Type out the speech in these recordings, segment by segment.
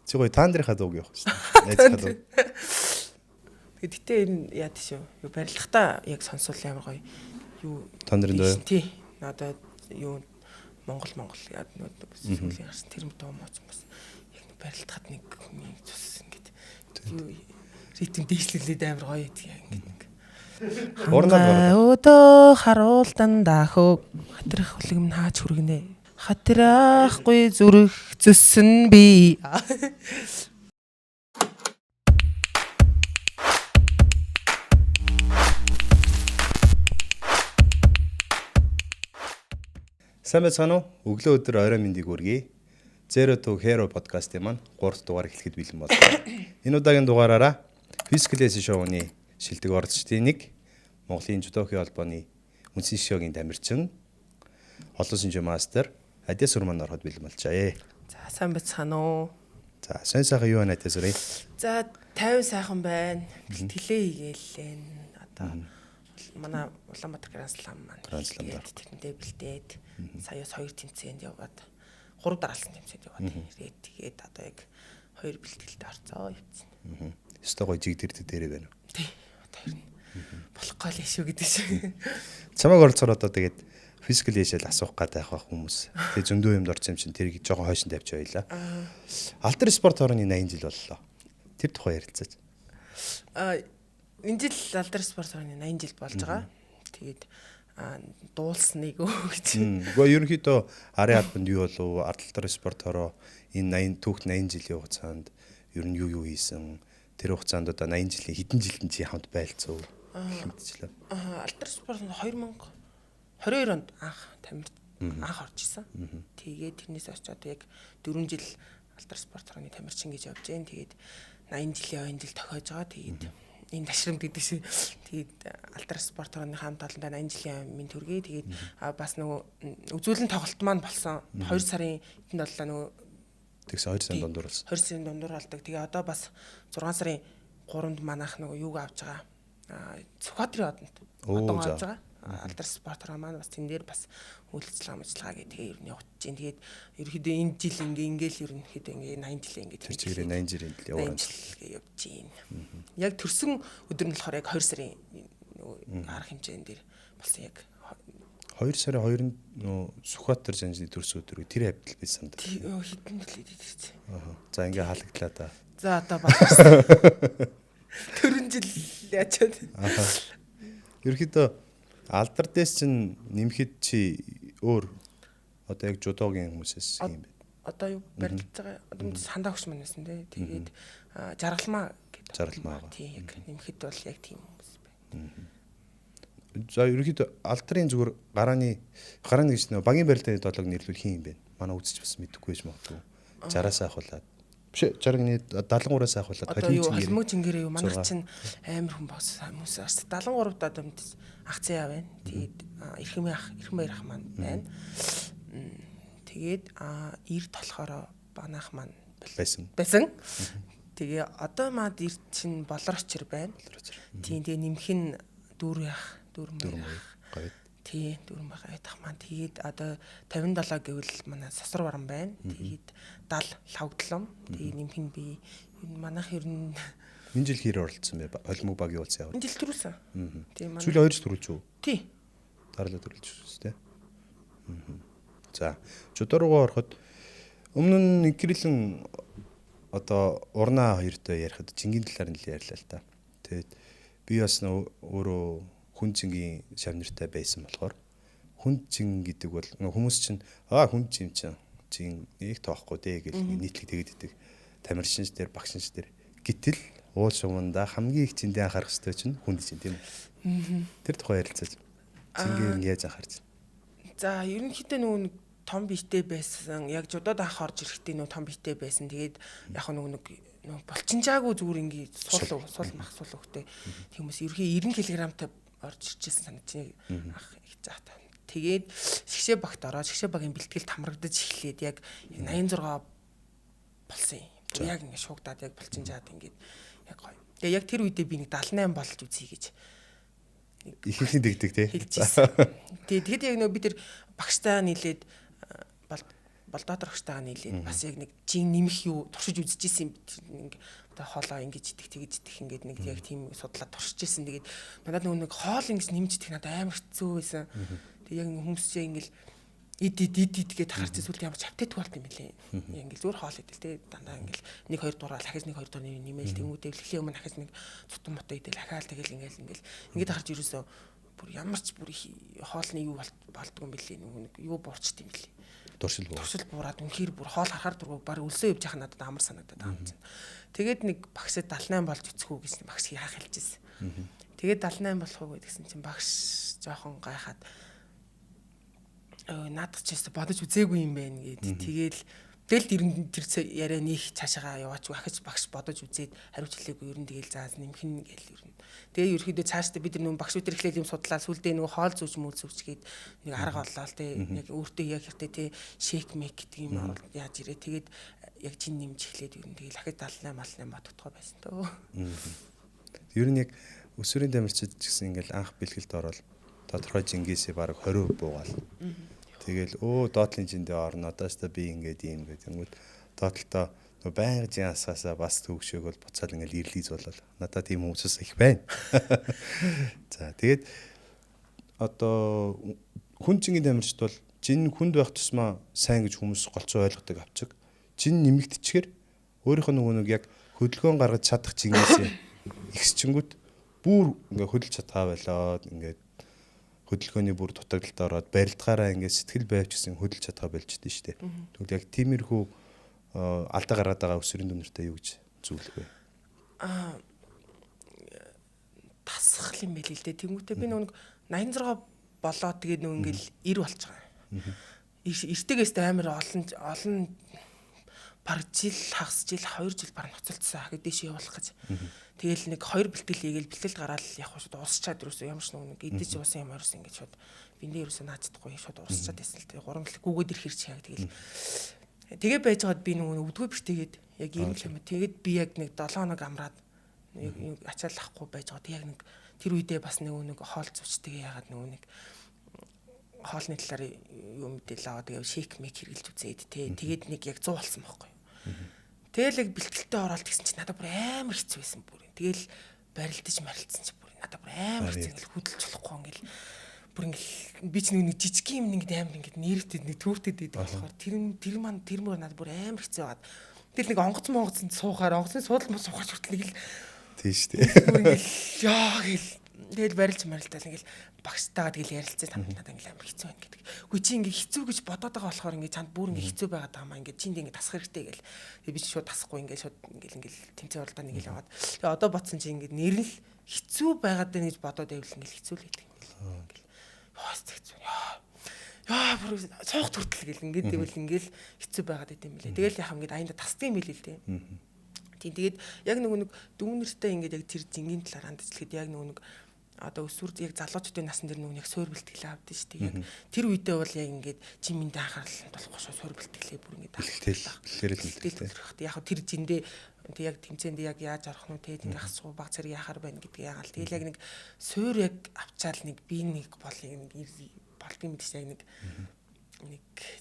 Чи гоё таандрынхаа дууг явах шүү дээ. Найзынхаа дуу. Гэхдээ энэ яа тийш юу барилгатаа яг сонсвол ямар гоё юу Тандрын дуу. Тий. Одоо юу Монгол яад нөө сүүлийн гарсан тэр дуу мууц бас яг барилдахад нэг цус ингээд юу ритм дээшлүүлээд амар гоё идэх яг ингээд. Өдөө харуулдан дахөө хатрах хүлэгм хаач хүргэнэ. Хатрахгүй зүрх зүсэн би. Сайн байцгаана уу? Өглөө өдөр орой мэндийг хүргэе. Zero to Hero подкастын маань 3 дугаар эхлэхэд бэлэн боллоо. Энэ удаагийн дугаараараа Physical шоуны шилдэг оролцогчдын нэг Монголын жүдохийн холбооны үнсэн шоугийн тамирчин олон шинжээ мастер Адяс Сүр маань ороход бэлэн болжээ. За сайн байцгаана уу? За сайн сайхан юу байна Адяс Сүр? За 50 сайхан байна. Бэлтгэлээ хийгээл одоо манай Улаанбаатар Гранд Слам маань тэрэндээ бэлдээд саяас 2 тэмцээнд яваад 3 дараалсан тэмцээнд яваад ирээд тэгээд одоо яг 2 бэлтгэлд орцоо явцсан. Өстой гоё жигдэрдэг дээрээ байна. Тий. Одоо ер нь болохгүй л шүү гэдэг шиг. Чамайг оролцоор одоо тэгээд Physical хийшэл асуух гэдэг байх хүмүүс. Тэгээд зөндөө юмд орсон юм чинь тэрийг жоохон хойшин тавьж байлаа. Алтар спорт орны 80 жил боллоо. Тэр тухай ярилцаач. Энэ жил Алтар спорт орны 80 жил болж байгаа. Тэгээд дуулсныг гэж. Гэхдээ ерөнхийдөө арын албанд юу болов Алтар спорт ороо энэ 80 түүх 80 жилийн хугацаанд ер нь юу хийсэн? Тэр хугацаанд одоо 80 жилийн хэдэн жилд чи хамт байлцав хэмтчлээ. Алтар спорт 2022 онд анх орж исэн. Тэгээд тэрнээс очиж одоо яг 4 жил Алтар спорт орны тамирчин гэж явж байна. Тэгээд 80 жилийн ойн жил тохиож байгаа. Тэгээд энэ ташрамд гэдэг шиг тэгээд Алтар спорт орны хамт олондоо 80 жилийн минь төргий. Тэгээд бас нөгөө үзүүлэн тоглолт маань болсон 2 сарын энд боллоо нөгөө тэгс 2 сарын дундуур болсон. 2 сарын дундуур болдог. Тэгээ одоо бас 6 сарын 3-нд манайх нөгөө юуг авч байгаа. Сүхбаатарын одонд одоо авч байгаа. Алтар спорт ороо маань бас тэн дээр бас үйлчлэг амжилтгаа гэдэг ер нь явуулж байна. Тэгээд ерөөхдөө энэ жил ингээл ерөнхийдөө ингээ 80 жилээ ингээ тэр чигээр 80 жилийн явж байна. Яг төрсөн өдөр нь болохоор яг 2 сарын арга хэмжээнд дээр болсон яг 2 сарын 2-нд нөө Сүхбаатар жанжны төрсөн өдөр тэр хавьдал байсан даа. Хитэн төлөөд ирсэн. За ингээ халагдлаа та. За одоо багтсан. Төрөн жил яачаад. Ерөөхдөө алдар дэс чинь нэмэхэд чи өөр одоо яг жудогийн хүмүүсээс юм бэ? Одоо юу барилдаж байгаа одоо сандаа хөш манайсан тий. Тэгээд жаргалмаа гэдэг. Жаргалмаа. Тий яг нэмэхэд бол яг тийм хүмүүс байна. За ерөөхдөө алтарын зүгээр гарааны гэж нөө багийн барилдааны долоог нэрлүүл хин юм бэ? Манай үзэж бас мэдэхгүй байж магадгүй. 60-аас ахуулаад. Биш 60-ны 73-аас ахуулаад одоо юу холмог жингэрээ юу манай чинь амар хүн бос хүмүүс аш 73-д одоо ах зээ яа байна. Тэгээд эрхэм баяр ах маань байна. Тэгээд эрд болохоор банаах маань байсан. Тэгээ одоо маад эрд чинь болорчор байна. Тийм тэгээ нэмэх нь дүүрэн баяр. Тий, дүүрэн баяр айтах маань тэгээд одоо 57 гэвэл манай сасар баран байна. Тэгээд 70 лавглам. Тэгээд нэмэх нь би манайх ер нь энэ жил хэр оролцсон бэ? Холмог баг явуулсан яваа. Энэ жил төрүүлсэн. Тийм манай. Сүүлийн 2 жил төрүүлж үү? Тий. Дараалал төрүүлж шүү дээ. За, жудо руугаа ороход өмнө нь нэг гэрэлэн одоо урнаа хоёртой ярихад жингийн талаар нь л ярьлаа л та. Тэгээд би бас өөрөө хүн цэнгийн шавнартай байсан болохоор хүн цэн гэдэг бол хүмүүс чинь хүн цэн чинь их тоохгүй дээ гэж нийтлэг тэгээд идэг тамирчинч дээр багшинч дээр гэтэл уул шуманда хамгийн их зэндээ анхаарах хэрэгтэй чинь хүн чинь тийм үү. Тэр тухай ярилцаж цэнгийн яаж анхаарч байна. За ерөнхийдөө нөгөө том биетэй байсан яг жудод анх орж ирэхдээ нөгөө том биетэй байсан тэгээд яг нөгөө болчинжаагүй зүгээр ингээ сул мах сул хөхтэй хүмүүс ерөнхий 90 кг-тай орж ирчихсэн санагдчих ах их заата. Тэгээд шгшээ багт ороод шгшээ багийн бэлтгэлд хамрагдаж эхлээд яг 86 болсон юм. Яг ингээ шуугдаад яг болчинжаад ингээд яг гоё. Тэгээ яг тэр үедээ би нэг 78 болж үзье гэж ихэнх дэгдэг тий. Хэлжсэн. Тэгээд яг нөгөө би тэр багштай нийлээд бол доктор агштайгаа нийлээд бас яг нэг жин нэмэх юу туршиж үзчихсэн юм ингээ одоо хоолоо ингэж идэх тэгэж идэх ингээд нэг яг тийм судлаад туршиж ирсэн. Тэгээд надад нэг хоол ингэж нэмж идэх надад амар хэцүү байсан. Тэгээд яг хүмүүс чинь ингээл ид гээд харц зүйлт ямар ч аптэйг болт юм бэлээ. Ингээл зүгээр хоол идэл те дандаа ингээл 1 2 дуурал ахиж 1 2 дуур нэмэл тэмүүдэв эхлэхийн өмнө ахиж нэг цутан мотоо идэл ахаал тэгэл ингээд харж ерөөсөө бүр ямар ч бүр хоолны юу болдгоо юм бэлээ. Нэг юу буурчт юм бэлээ. Туршил буураад үнэхээр бүр хоол харахаар дургу баг өлсөө явж яхад надад амар санагдаад байгаа юм чинь. Тэгээд нэг багшд 78 болж үцэх үү гэж багш яах хэлжсэн. Тэгээд 78 болох уу гэдгсэн чинь багш жоохон гайхаад надад ч яста бодож үзээгүй юм байна гэд. Тэгэл тэр яриа нөх цаашаа яваач ахиж багш бодож үзээд хариуц хэлээгүй ер нь тэгэл зааз нэмхэн гээл ер нь. Тэгээ ерөөхдөө цаашдаа бид нар багшууд ирэхлээр юм судлаа сүлдээ нөгөө хоол зүүж гээд нэг арга оллоо те яг өөртөө яг хэрэгтэй те шейк мек гэдэг юм яаж ирээ. Тэгээд яг чин нэмж эхлээд ер нь тэгэл ахиж 78 малны бодогдгоо байсан төө. Ер нь яг өсвөрийн дамирчид ч гэсэн ингээл анх бэлгэлд ороод тодорхой жингээсээ бараг 20% буугаал. Тэгэл доотлын жиндээ орно. Одоостой би ингээд юм гэдэг. Доотлоо байнга жин асаасаа бас төгшөөг бол буцаал ингээл ирлиз болол. Надад тийм хүмүүсс их байна. За тэгээд одоо хүн жингийн дамирчд бол жин хүнд байх тусмаа сайн гэж хүмүүс голцоо ойлгодог авчиг. Жин нэмэгдчихээр өөрийнх нь нөгөө нэг яг хөдөлгөөн гаргаж чадах жингээс ихсчингүүт бүр ингээ хөдөлж чадхаа байлаа. Ингээд хөдөлгөөний бүр дутагдалд ороод барилдгаараа ингээд сэтгэл байвч гэсэн хөдөлж чадхаа болждээ шүү дээ. Тэгвэл яг тиймэрхүү алдаа гаргаад байгаа өсвөрийн дүнэртэй юу гэж зөвлөх вэ? Тасгал юм байл л дээ. Тэнгүүтээ би нэг 86 болоод тэгээд нөө ингээл 90 болчих байгаа. Эртэгээс амар олон баг жил хагас жил 2 жил баг ноцолцсон хаа дэше явуулах гэж. Тэгэл нэг 2 бэлтгэл хийгээл бэлтгэлд гараад явах шууд уусчаад юусэн ямар ч нэг идэж уусан юм орсон ингээд шууд биндээ юусэн наачдаггүй шууд уусчаад байсан л тэг 3 бэлтгэл гүгээд ирэх хэрэг чаяг тэгэл тэгээ байж байгаад би нөгөө өвдгөө бэртээгээд яг юм юм тэгээд би яг нэг 7 хоног амраад ачаал ахгүй байж байгаад яг нэг тэр үедээ бас нэг хоол зүүчтэйгээ яагаад нэг хоолны талаар юу мэдээлэл аваад тэгээ шейк мек хэрглэж үзээд тэгээд нэг яг 100 болсон байхгүй. Тэгэл яг бэлтгэлтэй ороод тэгсэн чинь надад бүр амар хэцүү байсан бүр. Тэгэл барилдаж марилцсан чинь бүр надад бүр амар хэцүү ингээл хөдөлж болохгүй ингээл бүр ингээл би ч нэг жижиг юм ингээд амар ингээд нэрвтэй нэг төвөртэй дээд болохоор тэр мөр надад бүр амар хэцүү байгаад. Тэгэл нэг онгоцсон суухаар онгоцны суудал муу суухаар хүртэл нэг л тийш дээ. Ингээл яа гэл тэгэл барилж марилтал ингээл багштайгаа тэгэл ярилцээ танд надад ингээл амар хэцүү байна гэдэг. Үгүй чи ингээ хэцүү гэж бодоод байгаа болохоор ингээ чанд бүр ингээ хэцүү байгаад байгаа маа ингээ чинд ингээ тасах хэрэгтэй гэл. Тэгээ би ч шууд тасахгүй ингээ шууд ингээл тэмцээн уралдаа нэг л яваад. Тэгээ одоо бодсон чи ингээ нэрэл хэцүү байгаад байна гэж бодоод байвал ингээл хэцүү л байдаг ингээл. Яас хэцүү. Яа бүр цоох хүртэл гэл ингээ тэгвэл ингээл хэцүү байгаад байт юм билээ. Тэгэл яхаа ингээ аянда тасдаг юм билээ л дээ. Тийм тэгээд яг нэг дүүнэртэй ингээ яг тэр зингийн талаар хандчихлэхэд яг нэг одоо өсвөр яг залуучуудын насн дээр нэг суур бэлтгэл авдсан шүү дээ. Яг тэр үедээ бол яг ингээд жимэндээ анхаарал толгой шоо суур бэлтгэлээ бүр ингээд бэлтгэл. Яг тэр зиндээ яг тэмцээнд яг яаж орох нь те ингээд асуу баг зэрэг яхаар байна гэдгийг яагаал. Тэгэл яг нэг суур яг авчаал нэг би нэг болыг нэг болдгийн мэдээж яг нэг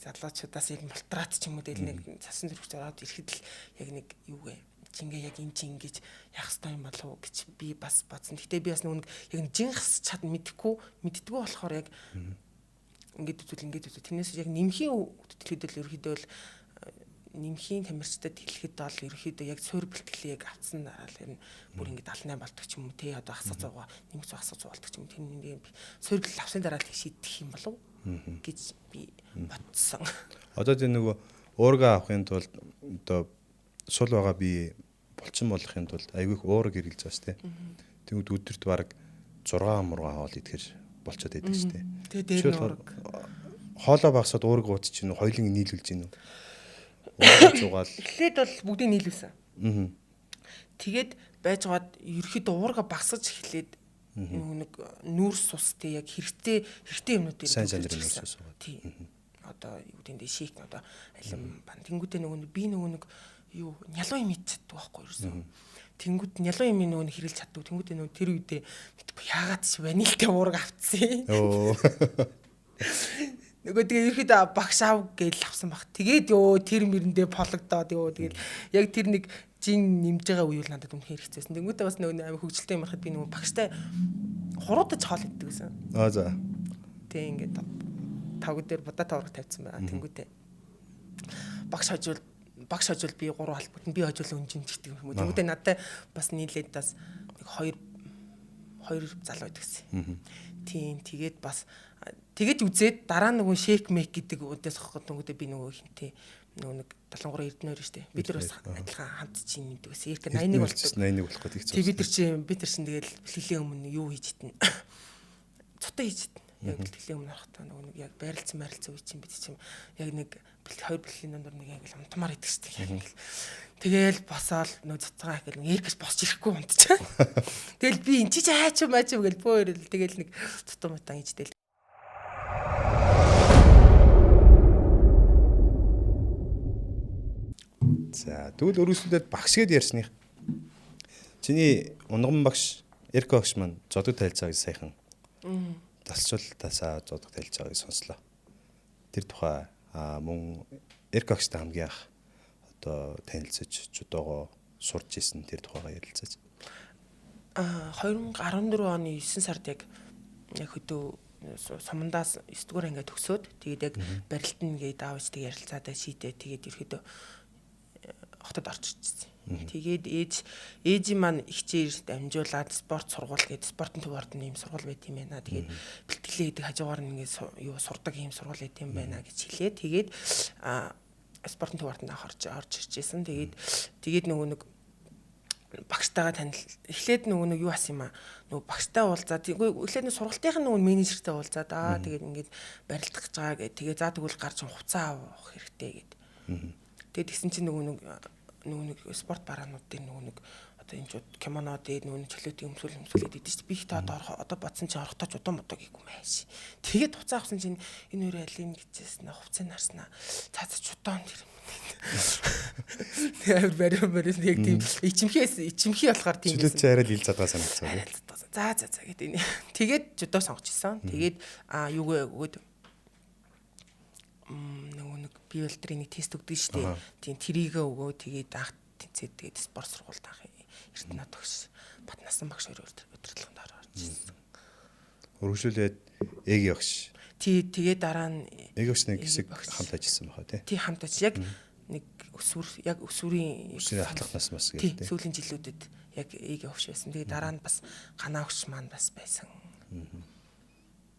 залуучуудаас яг мултрат ч юм уу тэгэл нэг цасан дөрвч ороод ирэхэд л яг нэг юу гэ чингээ яг энэ чинь ингэж яах ёстой юм болов уу гэж би бас бодсон. Гэтэ би бас нэг яг жинхс чад мэддэггүй болохоор яг ингээд үзүүл тэрнээс яг нэмхийн хөдөлгөөд л ерөөхдөө л нэмхийн тамирчдад хэлэхэд бол ерөөхдөө яг суур бэлтгэлийг яг авцсан дараа л ер нь бүр ингээд 78 болдог ч юм уу те одоо хасаа 100 нэмэх 100 болдог ч юм тэр нэг суур бэлтгэл авсан дараа л шийдэх юм болов гэж би бодсон. Одоо тэр нөгөө уурга авахын тулд одоо сул байгаа би булчин болохын тулд айгүй их уурга хэрглэж байгаа шүү дээ. Тэгвэл өдөрт бараг 6 мурга хоол идэхэр болчиход байдаг шүү дээ. Тэгээ дээр уурга хоолоо багсаад уурга ууц чинь хоёулын нийлүүлж гин үү? Уурга зугаал. Эхлээд бол бүгдийг нийлүүлсэн. Тэгээд байжгаад ерөөхдөө уурга багсаж эхлээд нэг нүүрс сустэй яг хэрэгтэй юмнууд дээр сайн нүүрс сус байгаа. Тийм. Одоо юу гэдэг шейк одоо алим бан тэнгүүдээ би нэг юу нялуу юм идчихдэг байхгүй юу? Тэнгүүд нялуу юм нөгөө хэрэлж чаддаг. Тэнгүүдээ нөгөө тэр үедээ мэдгүй яагаад ч ванилтай уурга авцсан. Нөгөө тэгээ ерөөдөө багш аав гэж авсан баг. Тэгээд ёо тэр мэрэндээ пологдоод ёо тэгээд яг тэр нэг жин нэмж байгаа үеүл надад үнэхээр хэцээсэн. Тэнгүүтээ бас нөгөө амар хөвгөлтэй юм байхад би нөгөө багштай хуруудаж хоол иддэг гэсэн. За. Тэг ингээд тавг дээр будаа тавраг тавьсан байгаа. Тэнгүүтээ багш хожвол би 3 албат нь би хожвол өнжин гэдэг юм. Тэнгүүтээ надад бас нийлээд бас нэг 2 залуу идэгсэн. Тийм тэгээд бас тэгээд үзээд дараа нөгөө шейк мейк гэдэг үдээс хохот нөгөөдөө би нөгөө хинтээ нөгөө нэг 73 Эрдэнэ шүү дээ. Бид нар бас адилхан хамт чинь гэдэг бас Эрка 81 болдог. 81 болох гэдэг чинь. Бид нар чинь тэгэл бэлтгэлийн өмнө юу хийж итэн. Цутаа хийж итэн. Яг бэлтгэлийн өмнө харахтаа нөгөө нэг яг байрлцсан үе чинь бид чинь яг нэг 2 бэлтгэлийн дондор нэг ингээл унтмаар идэг шүү дээ. Тэгэл босоод нөө цуцгаа гэл эргэс босч ирэхгүй унтчаа. Тэгэл би эн чи хаач юм гэл бөөрөл тэгэл нэг цутам утаа хийжтэй. За тэгвэл өргөслөлөд багш гэд ярьсных. Чиний унган багш Эрка багш маань зодод тайлцааг сайхан тасчлалтаасаа зодод тайлцааг сонслоо. Тэр тухай мөн Эрка багштай хамгийн анх одоо танилцаж жудоогоо сурч исэн тэр тухайгаа ярилцаач. 2014 оны 9 сард яг хөдөө сумандаас 9 дугаар ангид төгсөөд тэгээд яг барилтан гээд аавчтай ярилцаатай шийдээ тэгээд ерөөдөө хотод орчихсон. Тэгээд ээж маань ихчээр дамжуулаад спорт сургууль гээд спортын төв ордны юм сургууль байт юм байна. Тэгээд бэлтгэлээ гэдэг хажуугаар нь ингээд юу сурдаг юм сургууль байт юм байна гэж хэлээ. Тэгээд спортын төв ордонд орж иржсэн. Тэгээд нөгөө нэг багштайгаа танил эхлээд нөгөө нэг юу асан юм аа. Нөгөө багштай уулзаад эхлээд сургалтынх нь нөгөө менежертэй уулзаад тэгээд ингээд барилдах гэж байгаа гэдэг. Тэгээд за тэгвэл гарч хувцас авах хэрэгтэй гэдэг. Тэгээд тэгсэн чинь нөгөө нэг спорт бараануудын нөгөө нэг одоо энэ ч кимоно дээр нөгөө чөлөөтэй өмсөлээд идэв чинь би их та одоо бодсон чинь орохдоо ч удаан модоо гихгүй майш. Тэгээд хуцаа авсан чинь энэ өөрөө алин гэжсэн хувцас нарснаа цаацаа чудоон тэр. Тэгээд бариас яг тийм ичимхий болохоор тийм чөлөөт чи арай л ил задгаа санагдсан. За гэдэг. Тэгээд жудоо сонгож ирсэн. Тэгээд юугаа өгөөд нөгөө нэг биолтрийн нэг тест өгдөг шүү дээ. Тийм трийгээ өгөө тэгээд анх тэнцээд тэгээд спорт сургуульд анх Эрдэнэ тогш Батнасан багш хоёр удирдлаганд орж ирсэн. Өргөжлүүлээд Эги багш. Тэгээд дараа нь Эги багш нэг хэсэг хамт ажилласан байгаа тий. Тий хамт ажил яг нэг өсвөрийн ахлахнаас бас гэдэг тий сүүлийн жилүүдэд яг Эги багш байсан. Тэгээд дараа нь бас Ганаа багш маань бас байсан.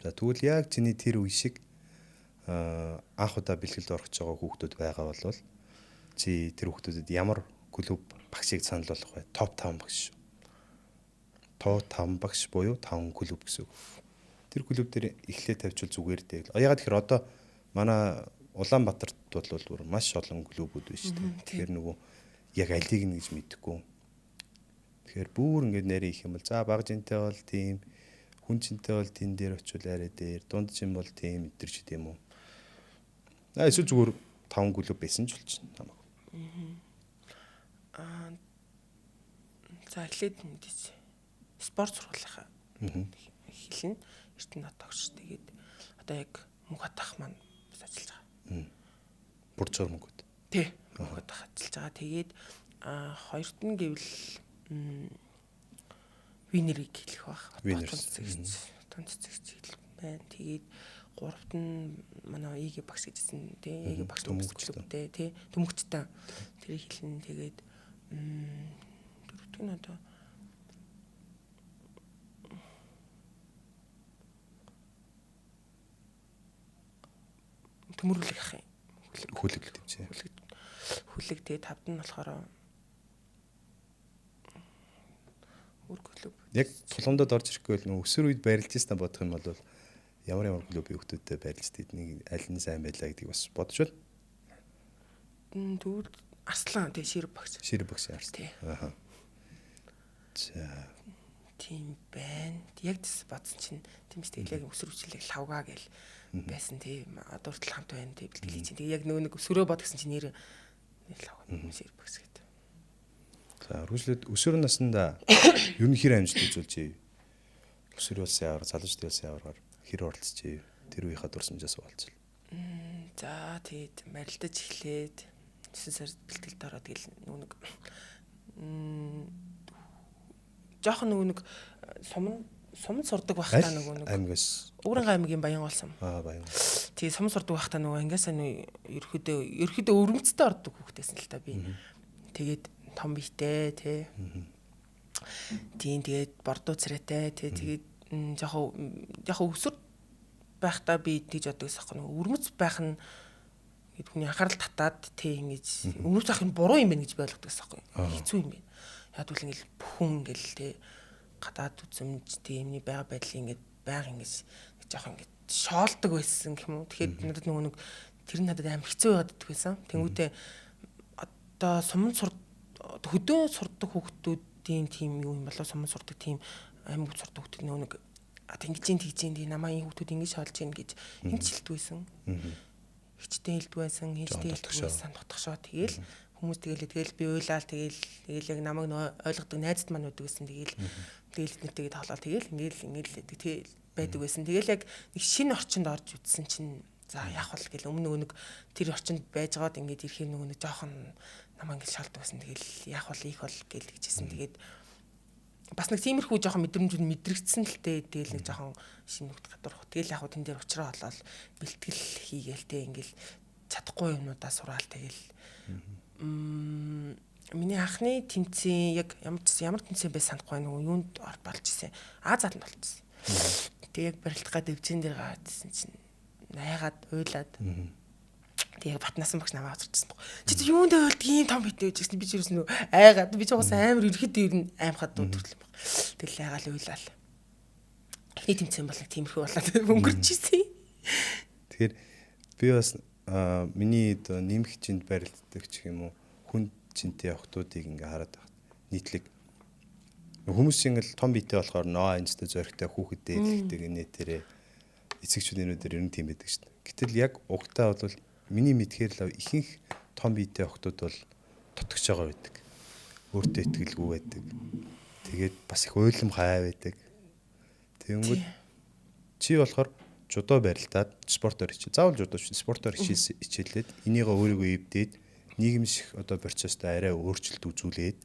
За тэгвэл яг чиний тэр үе шиг анх удаа бэлгэлд орох гэж байгаа хүүхдүүд байгаа бол чи тэр хүүхдүүдэд ямар клуб багшийг санал болгох вэ? Топ 5 багш. Топ 5 багш буюу 5 клуб гэсэн үг. Тэр клуб дээр эхлээ тавьчвал зүгээр дээ. Ягаад гэхээр одоо манай Улаанбаатарт бол маш олон клубүүд байна шүү дээ. Тэгэхээр нөгөө яг алийг нь гэж мэдэхгүй. Тэгэхээр бүр ингэж нэрээ их юм бол за баг жинтэй бол тийм, хүн жинтэй бол тэн дээр очивол арай дээр, дунд жин бол тийм өдр ч гэдэм үү. Эсвэл зүгээр 5 клуб байсан ч болж байна. За эхлээд мэдээж спорт сургуулийнхаа хэлнэ. Эрдэнэ тогш тэгээд одоо яг мөнхөд ах маань ажиллаж байгаа. Бурцор мөнгөд. Тий. Мөнхөд ах ажиллаж байгаа. Тэгээд хоёрт нь гэвэл винерийг хэлэх баг. Тон цэцэгч хэлэх байна. Тэгээд гуравт нь манай Эги багш гэжсэн тий. Эги багш клубтэй тий. Төмөгчтэй. Тэрийг хэлнэ. Тэгээд дөрөвт нь одоо төмөрлөх ах юм. Хүлэг гэвчээ. Хүлэг тэгээд тавд нь болохоор клуб. Яг тулгамдад орж ирэхгүй бол өсвөр үед байрлаж ирсэн бодох юм бол ямар клубын хүмүүстэй байрлаж тэдний аль нь сайн байлаа гэдгийг бас бодож байна. Тэгвэл Арслан тий Ширв багш. Ширв багш Арслан. За тийм байна. Яг тэс бодсон чинь тийм ч яг өсвөр хүчлэг лавгаа гээл байсан тийм одоо хүртэл хамт байна тийм бэлтгэл чинь. Тэгээ яг нэг өсвөрөө бод гэсэн чинь нэр лавгаа Ширв багш гэдэг. За үргэлжлээд өсвөр наснда ер нь хэр амжилт үзүүлж ив. Өсвөр улсын аваар залуучдын улсын аваар хэр оролцож ив. Тэр үеийнхаа дурсамжаас уулзал. За тэгээд марилдаж эхлээд 9 сард бэлтгэлд ороод тэгэл нэг жоохон нэг сумд сурдаг байхдаа нэг аймгаас Өврөн аймгийн Баянгол сум. Баян. Тэгээ сум сурдаг байхдаа ангиасаа ерөөдөө өргөмцтэй ордог хүүхдээсэн л та би. Тэгээд том бийтэй тий. Тийм тэгээд бордуу царайтай тий. Тэгээд жоохон өсөр байхдаа би тийж боддог гэсэн юм. Өргөмц байх нь хүний анхаарал татаад тий ингэж өргөмц байх нь буруу юм байна гэж ойлгодог гэсэн юм. Хэцүү юм байна. Яг үл ингээл бүхэн ингээл тий гадаад үзэмж тиймний байга байдлын ингээд байга ингэж жоохон ингэж шоолдог байсан гэх юм уу. Тэгэхээр надад нөгөө нэг тэр нь надад амар хэцүү байгаад байсан. Тэнгүүтээ одоо хөдөө сурдаг хүүхдүүдийн тим юу юм болоо сумд сурдаг тим аймаг сурдаг хүүхдүүд нөгөө нэг тэгж намаа энэ хүүхдүүд ингэж шоолж гин гэж энд шилдэг байсан. Хичтэй хэлдэг байсан, хинжтэй хэлдэг байсан дотгошоо тэгэл хүмүүс тэгэл би уйлаал тэгэл яг намайг ойлгодог найзад маань байдаг гэсэн тэгэл эднэртэйгээ тоглоод тэгэл ингээл байдаг байсан. Тэгэл яг нэг шинэ орчинд орж үзсэн чинь за яах вэ гэл өмнө нэг тэр орчинд байжгаад ингээд ирэхээр нөгөө нэг жоохон намаа ингээд шалдаг байсан. Тэгэл яах вэ их бол гэл гэжсэн. Тэгээд бас нэг тиймэрхүү жоохон мэдрэмжүүд мэдрэгдсэн л дээ. Тэгэл нэг жоохон шинэ нүгт гадуурх. Тэгэл яг тэн дээр уучраа болоод бэлтгэл хийгээл те ингээл чадахгүй юмудаа сураал тэгэл миний анхны тэмцээн яг ямар тэмцээн байж санахгүй нөгөө юунд болж исэн. Азаад нь болчихсон. Тэг яг барилтгаа дэвжин дээр гавдсан чинь найгаад уйлаад. Тэг яг батнасан багш намаа авчирсан баг. Чи юунд ойлд ийм том битээ гэж би ч юусэн нөө айгаад би ч уус амар ирэхэд ер нь аимхад дүүтэрлэн баг. Тэгэл айгаал уйлаал. Эхний тэмцээн бол тиймэрхүү болоод өнгөрч ирсэн. Тэгэхээр би бас миний нэмэгчэнд барилддаг ч юм уу хүн чинтэй охтуудыг ингээ хараад байна. Нийтлэг хүмүүс ингээл том биетэй болохоор ноо анжтай зоригтой хүүхэд дээлэгдэг нэтэрээ эцэгчүүдийн өнөдөр ер нь тийм байдаг шүү дээ. Гэтэл яг угтаа бол миний мэдхээр л ихэнх том биетэй охтууд бол тотгож байгаа байдаг. Өөртөө итгэлгүй байдаг. Тэгээд бас их уйлам хай байдаг. Тэгэнгүүт чи болохоор жудоо барилдаад спортоор хичээ. Заавал жудооч спортоор хичээлээд энийгээ өөрийгөө эвдээд нийгэмших одоо процесстай арай өөрчлөлт үзүүлээд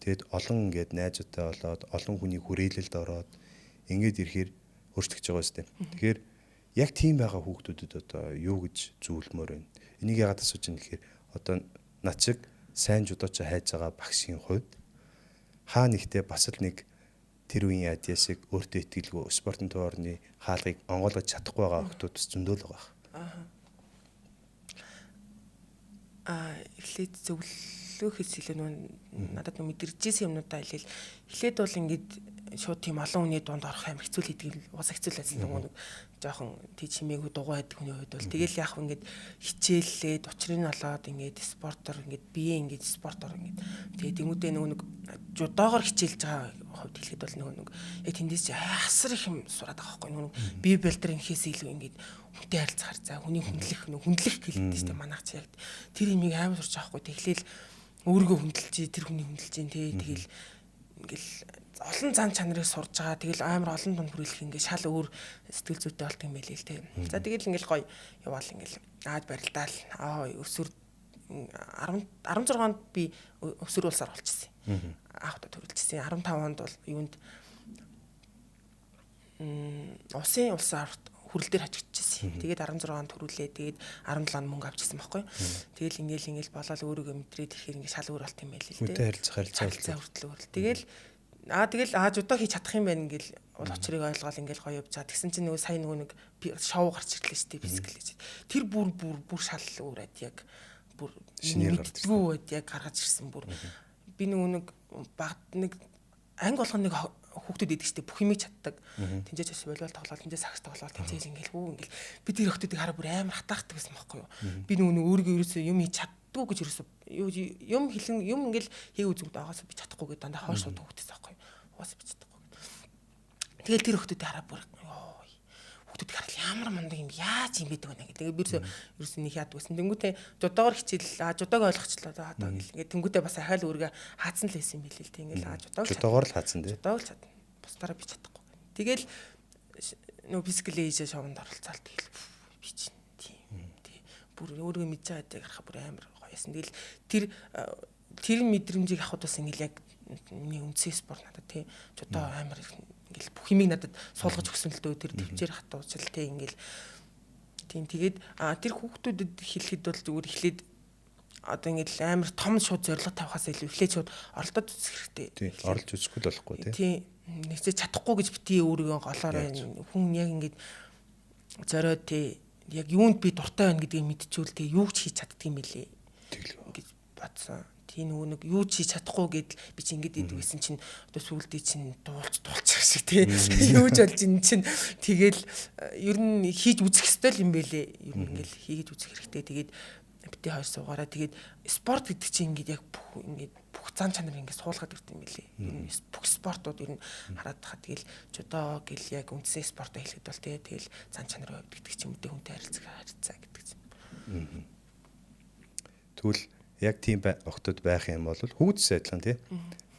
тэгэд олон ингээд найзуудтай болоод олон хүний хүрээлэлд ороод ингээд ирэхээр өөрчлөгдөж байгаа юм. Тэгэхээр яг тийм байгаа хүүхдүүдэд одоо юу гэж зөвлөмөр байна. Энийг яагаад асууж байна гэхээр одоо над шиг сайн жудооч хайж байгаа багшийн хувьд хаа нэгтээ бас л нэг тэр үеийн адьяасыг өөртөө итгэлгүй спортын төвөрний хаалгыг онгойлгож чадахгүй байгаа хүүхдүүд зөндөл байгаа. Эхлээд зөвлөхөөс илүү надад мэдэрчээсэн юмнуудаа эхлээд бол ингээд шууд тийм олон хүний дунд орох амар хэцүү л хийдэг уус хэцүү л байсан нэг жоохон тий чимээгүй дугуй байдаг хүний хувьд бол тэгэл яах вэ ингээд хичээллээд учрыг нь олоод ингээд спортоор ингээд бие ингээд спортоор ингээд тэгээ тэмүүтээ нэг жудоогоор хичээлж байгаа хувьд хэлэхэд бол нэг яг тэндээс чи асар их юм сураад байгаа байхгүй нэг бие билдер инхээс илүү ингээд хүнтэй харилцахаар за хүний хүндлэх гэлээд тийм манайх чи яг тэр имийг амар сурч байгаа байхгүй тэгэхээр өөрийгөө хүндэлж тэр хүний хүндэлж тий тэгэл ингээл олон зан чанарыг сурж байгаа. Тэгэл амар олон дунд хүрээлэх ингээд шал өөр сэтгэл зүйтэй болт юм байлээ л те. За тэгэл ингээл гоё яваал ингээл аад барилдаал. Өсвөр 16-нд би өсвөр улсаар болчихсон. Аавда төрүүлчихсэн. 15 онд бол юунд усын улсаар хүрэл дээр хачигдчихсэн. Тэгээд 16-нд төрүүлээ. Тэгээд 17 онд мөнгө авчихсан байхгүй. Тэгэл ингээл болоод өөрийгөө мэдрээд ирэхээр ингээд шал өөр болт юм байлээ л те. Үнтэй харилцаа хүртэл өөр. Тэгэл жудоо хийж чадах юм байна ингээл учрыг ойлгоол ингээл гоё явж чад. Тэгсэн чинь нөгөө сая нэг шоу гарч ирлээ шүү дээ физикл гэж. Тэр бүр шал өөрөөд яг бүр мэддгүү яг гаргаж ирсэн бүр. Би нэг багт нэг анги болгоно нэг хүүхдүүд идэг штеп бүх юмыг чаддаг. Тэнцэж бас волейбол тоглоод, тэнцэж сакс тоглоод, тэнцэж ингээл би тэр хүүхдүүдийг хараа бүр амар хатаахдаг гэсэн байхгүй юу. Би өөрийгөө ерөөсөө юм хийж чаддгүй гэж ерөөсөө юм ингээл хийх үзэгд байгаас би чадахгүй гэдэг дандаа хойш суудаг хүүхдээс байхгүй юу. Угаасаа би чадахгүй. Тэгэл тэр хүүхдүүдийг хараа бүр хүүхдүүдийг хараад ямар мундаг юм яаж юм байдаг вэ гэдэг. Би ерөөсөө нэг яадаг байсан. Тэнгүүтээ жудоогоор хичээл жудааг ойлгочлоо одоо ингээл ингээд тэнгүүтээ бас ахаал өөргөө хаацсан л байсан юм билээ л тийм ингээл жудоогоор л хаацсан дээ. Жудоог л чадна. Бусдаараа би чадахгүй. Тэгэл нөө физикл ээж шоунд оролцоол тэгэл би чинь тийм бүр өөрөө мэдж байгааг харахад бүр амар гоё байсан. Тэгэл тэр мэдрэмжийг авахд бас ингээл яг миний үндсээ спорт надад тий жодоо амар ингээл бүх юмыг надад суулгаж өгсөн л дөө тэр төвчээр хатуучил тий ингээл тийм тэгээд тэр хүүхдүүдэд хэлэхэд бол зүгээр эхлээд одоо ингээл амар том шууд зориг тавихаас илүү эхлээд шууд оролдоод үзэх хэрэгтэй. Тийм оролж үзэхгүй л болохгүй тий. Тийм нэгцээ чадахгүй гэж битгий өөрийгөө голоор хүн яг ингээд зориод тий яг юунд би дуртай байна гэдгийг мэдчихвэл тий юу ч хийж чаддаг юм билээ гэж бодсон. Тийм нөгөө нэг юу ч хийж чадахгүй гэдэл би чи ингэж идэв гэсэн чинь одоо сүулдээ чинь дуулчих шиг тий юу ч болж ин чинь тэгэл ер нь хийж үзэх ёстой юм бэлээ. Ер нь ингээл хийж үзэх хэрэгтэй. Тэгээд бити хоёр суугаараа тэгээд спорт гэдэг чинь ингээд яг бүх зан чанар ингээд суулгаад ирдэг юм билээ. Бүх спортууд ер нь хараад тахад тэгэл жодоо гэл яг үндсэн спортоо хэлэхэд бол тэгэл зан чанар гэдэг чинь мэдээ хүнтэй харилцаа гэдэг чинь. Тэгвэл яг тийм охтод байх юм бол хүүдс адилхан тий.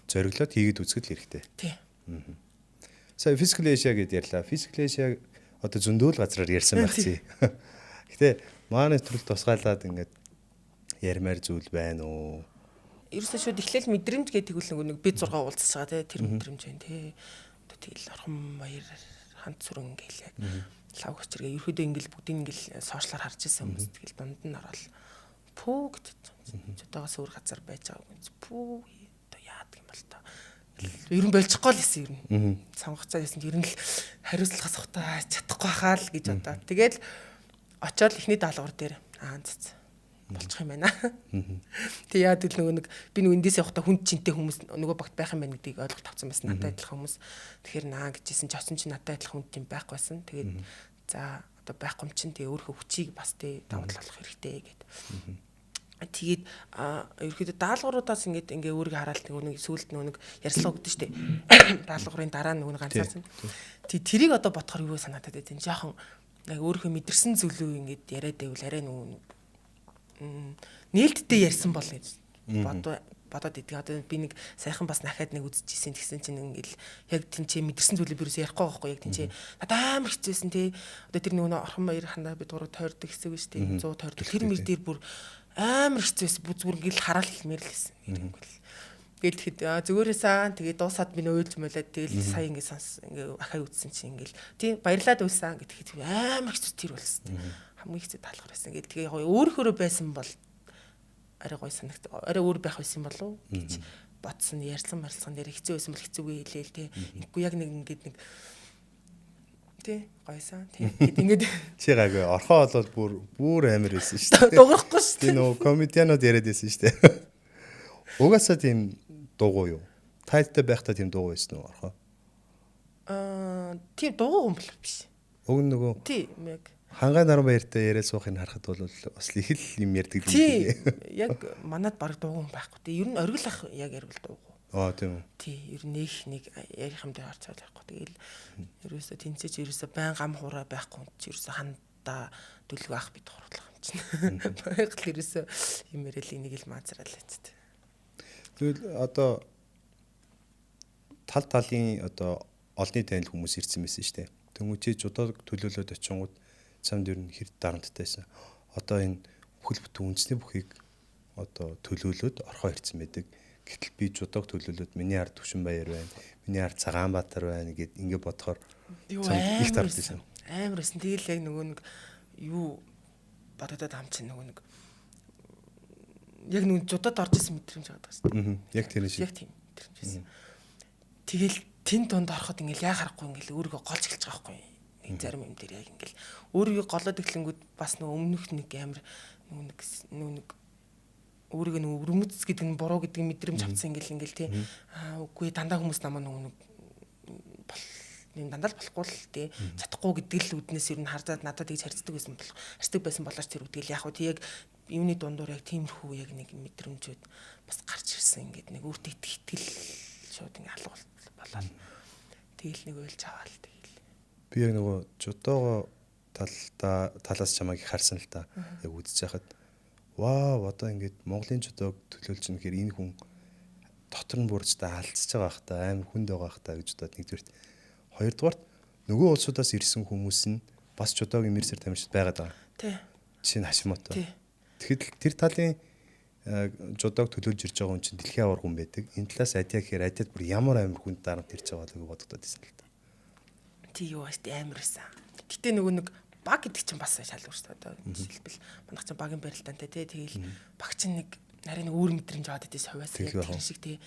Зориглоод хийгээд үзэхэд л хэрэгтэй. Тий. Сая физикал эшиа гэдээ ярьлаа. Физикал эшиа одоо зөндөл газраар ярьсан байх чи. Гэтэ манай төрөлд тусгаалаад ингээд ярмаар зүйл байна уу? Ерөөсөө шууд эхлээл мэдрэмж гэдэг үл нэг бид 6 уулзаж байгаа тий. Тэр мэдрэмж байна тий. Одоо тэгэл орхон баяр хамт сүрэн ингээл яг лав хүчргээ ерөөдөө ингээл бүгдийг ингээл сошиалаар харж ирсэн хүмүүс тэгэл дунд нь ороод пүү гэж жодоогоос өөр газар байж байгаа юм. Пүү одоо яадаг юм бол та. Ер нь болчихгүй л байсан ер нь. Сонгоцоо байсан ер нь л хариуцлагаас ухтаа чадахгүй хаа л гэж бодоо. Тэгэл очоод ихний даалгавар дээр болчих юм байна. Тэг яа дэл нөгөө нэг би нөгөө эндээс явахдаа хүнд чинтэй хүмүүс нөгөө багт байх юм байна гэдгийг ойлгох тавцсан байсан. Надад адилхан хүмүүс. Тэгэхээр наа гэжсэн ч осон чи надад адилхан хүнд тийм байхгүйсэн. Тэгээд за одоо байхгүй юм чинь тэгээ өөрөө хүчийг бас тэгээ давуу тал болох хэрэгтэй гэд. Тэгээд ерөөхдөө даалгавруудаас ингээ өөрийгөө хараад нөгөө нэг сүулт нөгөө нэг ярьслаа өгдөө штэ. Даалгаврын дараа нөгөө ганцаарсан. Тэрийг одоо бодохоор юу санагдаад байт. Жохон яг өөрийнхөө мэдэрсэн зүйлөө ингээд яриад байвал арай нөгөө нээлттэй ярьсан бол гэж бодоод идэг. Одоо би нэг сайхан бас нахаад нэг үзчихсэн тэгсэн чинь ингээл яг тэнцээ мэдэрсэн зүйлээ би юусе ярихгүй байхгүй яг тэнцээ надад амар хэцүүсэн тий. Одоо тэр нөгөө орхон баяр хандаа би дуруу тойрдог хэсэг биш тий 100 тойрдог. Тэр мэр дээр бүр амар хэцүүсэн зүгээр ингээл хараал хэлмээр л гэсэн. Тэгэл тэгэхэд зүгээрээсаа тэгээ дуусаад би нөөлж мөлээд тэгэл сая ингээд сонс ингээ ахаа үтсэн чинь ингээл тий баярлаад үйсэн гэхэд амар хэцүү тэр болсон. Хамгийн хэцүү таалгаар байсан. Ингээд тэгээ өөрөөрөө байсан бол арай гой санагт арай өөр байх байсан болов гэж бодсон. Ярьсан марцсан дээр хэцүү байсан бол хэцүүгээ хэлээл тий. Ингээгүй яг нэг ингээд нэг тий гойсан тий. Ингээд чи гайгүй орхоо болоод бүр амар байсан шүү дээ. Дуурахгүй шүү дээ. Тий нөө комедианууд яриад байсан шүү дээ. Угаасаа тийм дуугүй юу? Тайлтай байхдаа тийм дуугүй байсан уу орхоо? Тийм дуугүй юм бол биш. Уг нөгөө тий яг Хангай наран баяртай яриад суухыг харахад бол бас их л юм ярьдаг юм тий. Яг манад баг дуугүй байхгүй. Тий ер нь оргил ах яг ярил дуугүй. Тийм үү. Тий ер нь нэг ярих юм дээр орцоод байхгүй. Тэгэл ерөөсө тэнцэж ерөөсө байн гам хураа байхгүй. Ерөөсө хандаа дүлгөө ах бид хурлах юм чинь. Байгаль ерөөсө юм ярил энийг л маазраал хэвчээ. Тэгвэл одоо талын одоо олонний танил хүмүүс ирсэн байсан шүү дээ. Тэмүүчээ жудаа төлөөлөд очингууд цамд ер нь хэр дарамттайсан. Одоо энэ бүхэл бүтэн үндэсний бүхийг одоо төлөөлөд орхоо ирсэн байдаг. Гэтэл би жудааг төлөөлөд миний ард Төвшин баяр байна. Миний ард Цагаанбаатар байна гэд ингэ бодохоор их дарамттайсан. Амар байсан. Тэгэл яг нөгөө нэг юу бододод ам чинь нөгөө нэг яг нүг жудад орж исэн мэдрэмж байгаа гэсэн. Яг тэр шиг. Яг тийм мэдрэмж байсан. Тэгэл тэн донд ороход ингээл яа харахгүй ингээл өөрийгөө голж эхэлж байгаа байхгүй. Нэг зарим юм дээр яг ингээл өөрийгөө голоод эхлэнгүүд бас нөгөө өмнөх нэг амар нэг өөрийгөө нөгөө өрмөц гэдэг нь буруу гэдэг мэдрэмж авсан ингээл тий. Үгүй дандаа хүмүүс намаа нөгөө нэг дандаа л болохгүй л тий. Чадахгүй гэдэг л үднээс ер нь хардаад надад тэгж харьцдаг байсан болооч тэр үдгээл яг хөө тий яг юуны дундуур яг тиймэрхүү яг нэг мэдрэмжүүд бас гарч ирсэн ингээд нэг өөртөө итгэл шууд ингээд алгуул болоод тэгэл нэг уйлж аваал тэгэл. Би яг нөгөө жодоогоо талаас чамайг харсан л та. Яг үзэж байхад вау одоо ингээд Монголын жодоог төлөөлж байгаа гэхээр энэ хүн дотор нь бүрж та алдчихж байгаа бах та аим хүнд байгаа бах та гэж бодоод нэгдүгээрт хоёрдугаарт нөгөө улсуудаас ирсэн хүмүүс нь бас жодоог имерсээр тамирчид байгаад байгаа. Тий. Чинь Хашимото. Тий. Тэгэхэд тэр талын жудаг төлөөлж ирж байгаа хүн чинь дэлхийн аварга хүн байдаг. Энэ талаас Адиа гэхээр Адиад бүр ямар амар хүнд дарамт ирж байгаа л бодогдоод байсан л та. Тий юу ааш амар байсан. Гэтэ нөгөө нэг баг гэдэг чинь бас шалгуур шүү дээ. Одоо жишээлбэл манайх чинь багийн барилдаантай тий. Тэгэл баг чинь нэг нарийн нэг өөр мэдрэмж аваад идэс хувьас яг тэр шиг тий.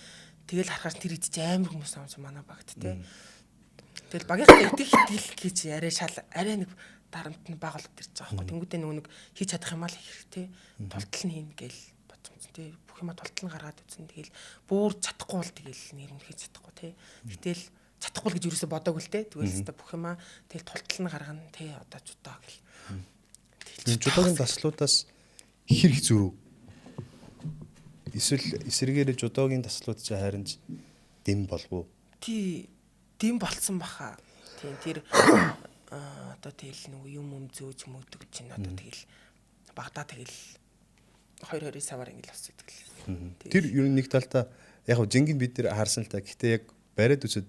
Тэгэл харахаар тэр идэж амар хүмүүс авсан манай багт тий. Тэгэл багийнхаа идэх итгэл гэж арай арай нэг дарамт нь баг болоод ирж байгаа байхгүй. Тэнгүүдээ нөгөө нэг хийж чадах юм аа л их тий. Тултал нь хийн гээл бодсон тий. Бүх юма тултал нь гаргаад үзсэн. Тэгэл бүр чадахгүй бол тэгэл нэрмэн хийж чадахгүй тий. Гэтэл чадахгүй л гэж юусоо бодоагүй л тий. Тэгвэл өстө бүх юма тэгэл тултал нь гаргана тий. Одоо чудаа гэл. Энэ жудагийн таслуудаас хэр их зөрүү. Эсвэл эсрэгээр жудагийн таслууд ч харин дэм болов уу? Тий. Дэм болцсон баха. Тий. Тэр одоо тэгэл нөгөө юм зөөж мөдөг чинь одоо тэгэл багада тэгэл 2-2 савар ингээл авч идэг л. Тэр ер нь нэг талдаа яг хөө жингийн бид нэр харсан л та. Гэхдээ яг бариад үсэд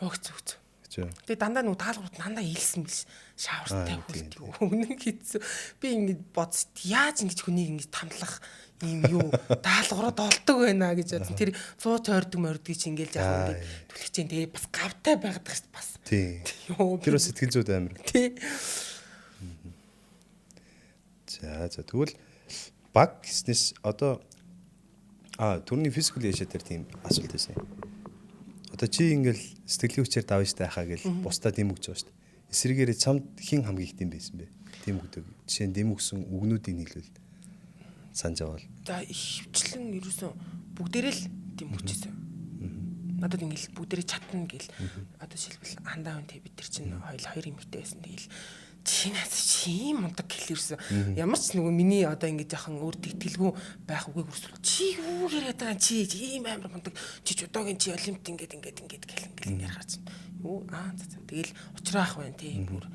өгц. Тэгээ дандаа нөгөө даалгаврууд дандаа ийлсэн биш. Шавартай хөлт. Үнэн хийцүү. Би ингээд бодсон. Яаж ингэж хүнийг ингэж тамлах юм юу? Даалгаврууд олдог байна гэж бодсон. Тэр 100 тойрдог мордгийг чи ингээд яг ингээд түлхэж чинь тэгээ бас гавтай байгаад байгаа шүү бас. Тий. Тэр бас сэтгэл зүйд амар. Тий. За тэгвэл баг гэснээс одоо түрний физикал яшаа дээр тийм асуулт байсан. Одоо чи ингээл сэтгэлийн хүчээр давж тайхаа гэл бусдаа дэм өгч байгаа шүү дээ. Эсрэгээр чамд хин хамгийн их дэм байсан бэ? Дэм өгдөг. Жишээ нь дэм өгсөн үгнүүдийг нийлвэл санаж авал. За ихвчлэн ерөөсөн бүгдээрээ л дэм өгчээсэн. Надад ингээл бүгдээрээ чатна гэл одоо шилбэл андаа үнтэй бид нар чинь хоёр эмэгтэй байсан. Тэгэл чи мундаг гэлэрсэн. Ямар ч нөгөө миний одоо ингээд яхан өөр тэтгэлгүй байх үгийг хүртэл чи юу яриад байгаа чи ийм амар мундаг чи жодоогийн чи олимпт ингээд гэл ярих чинь. Юу за тэгэл учраа ах байна тий бүр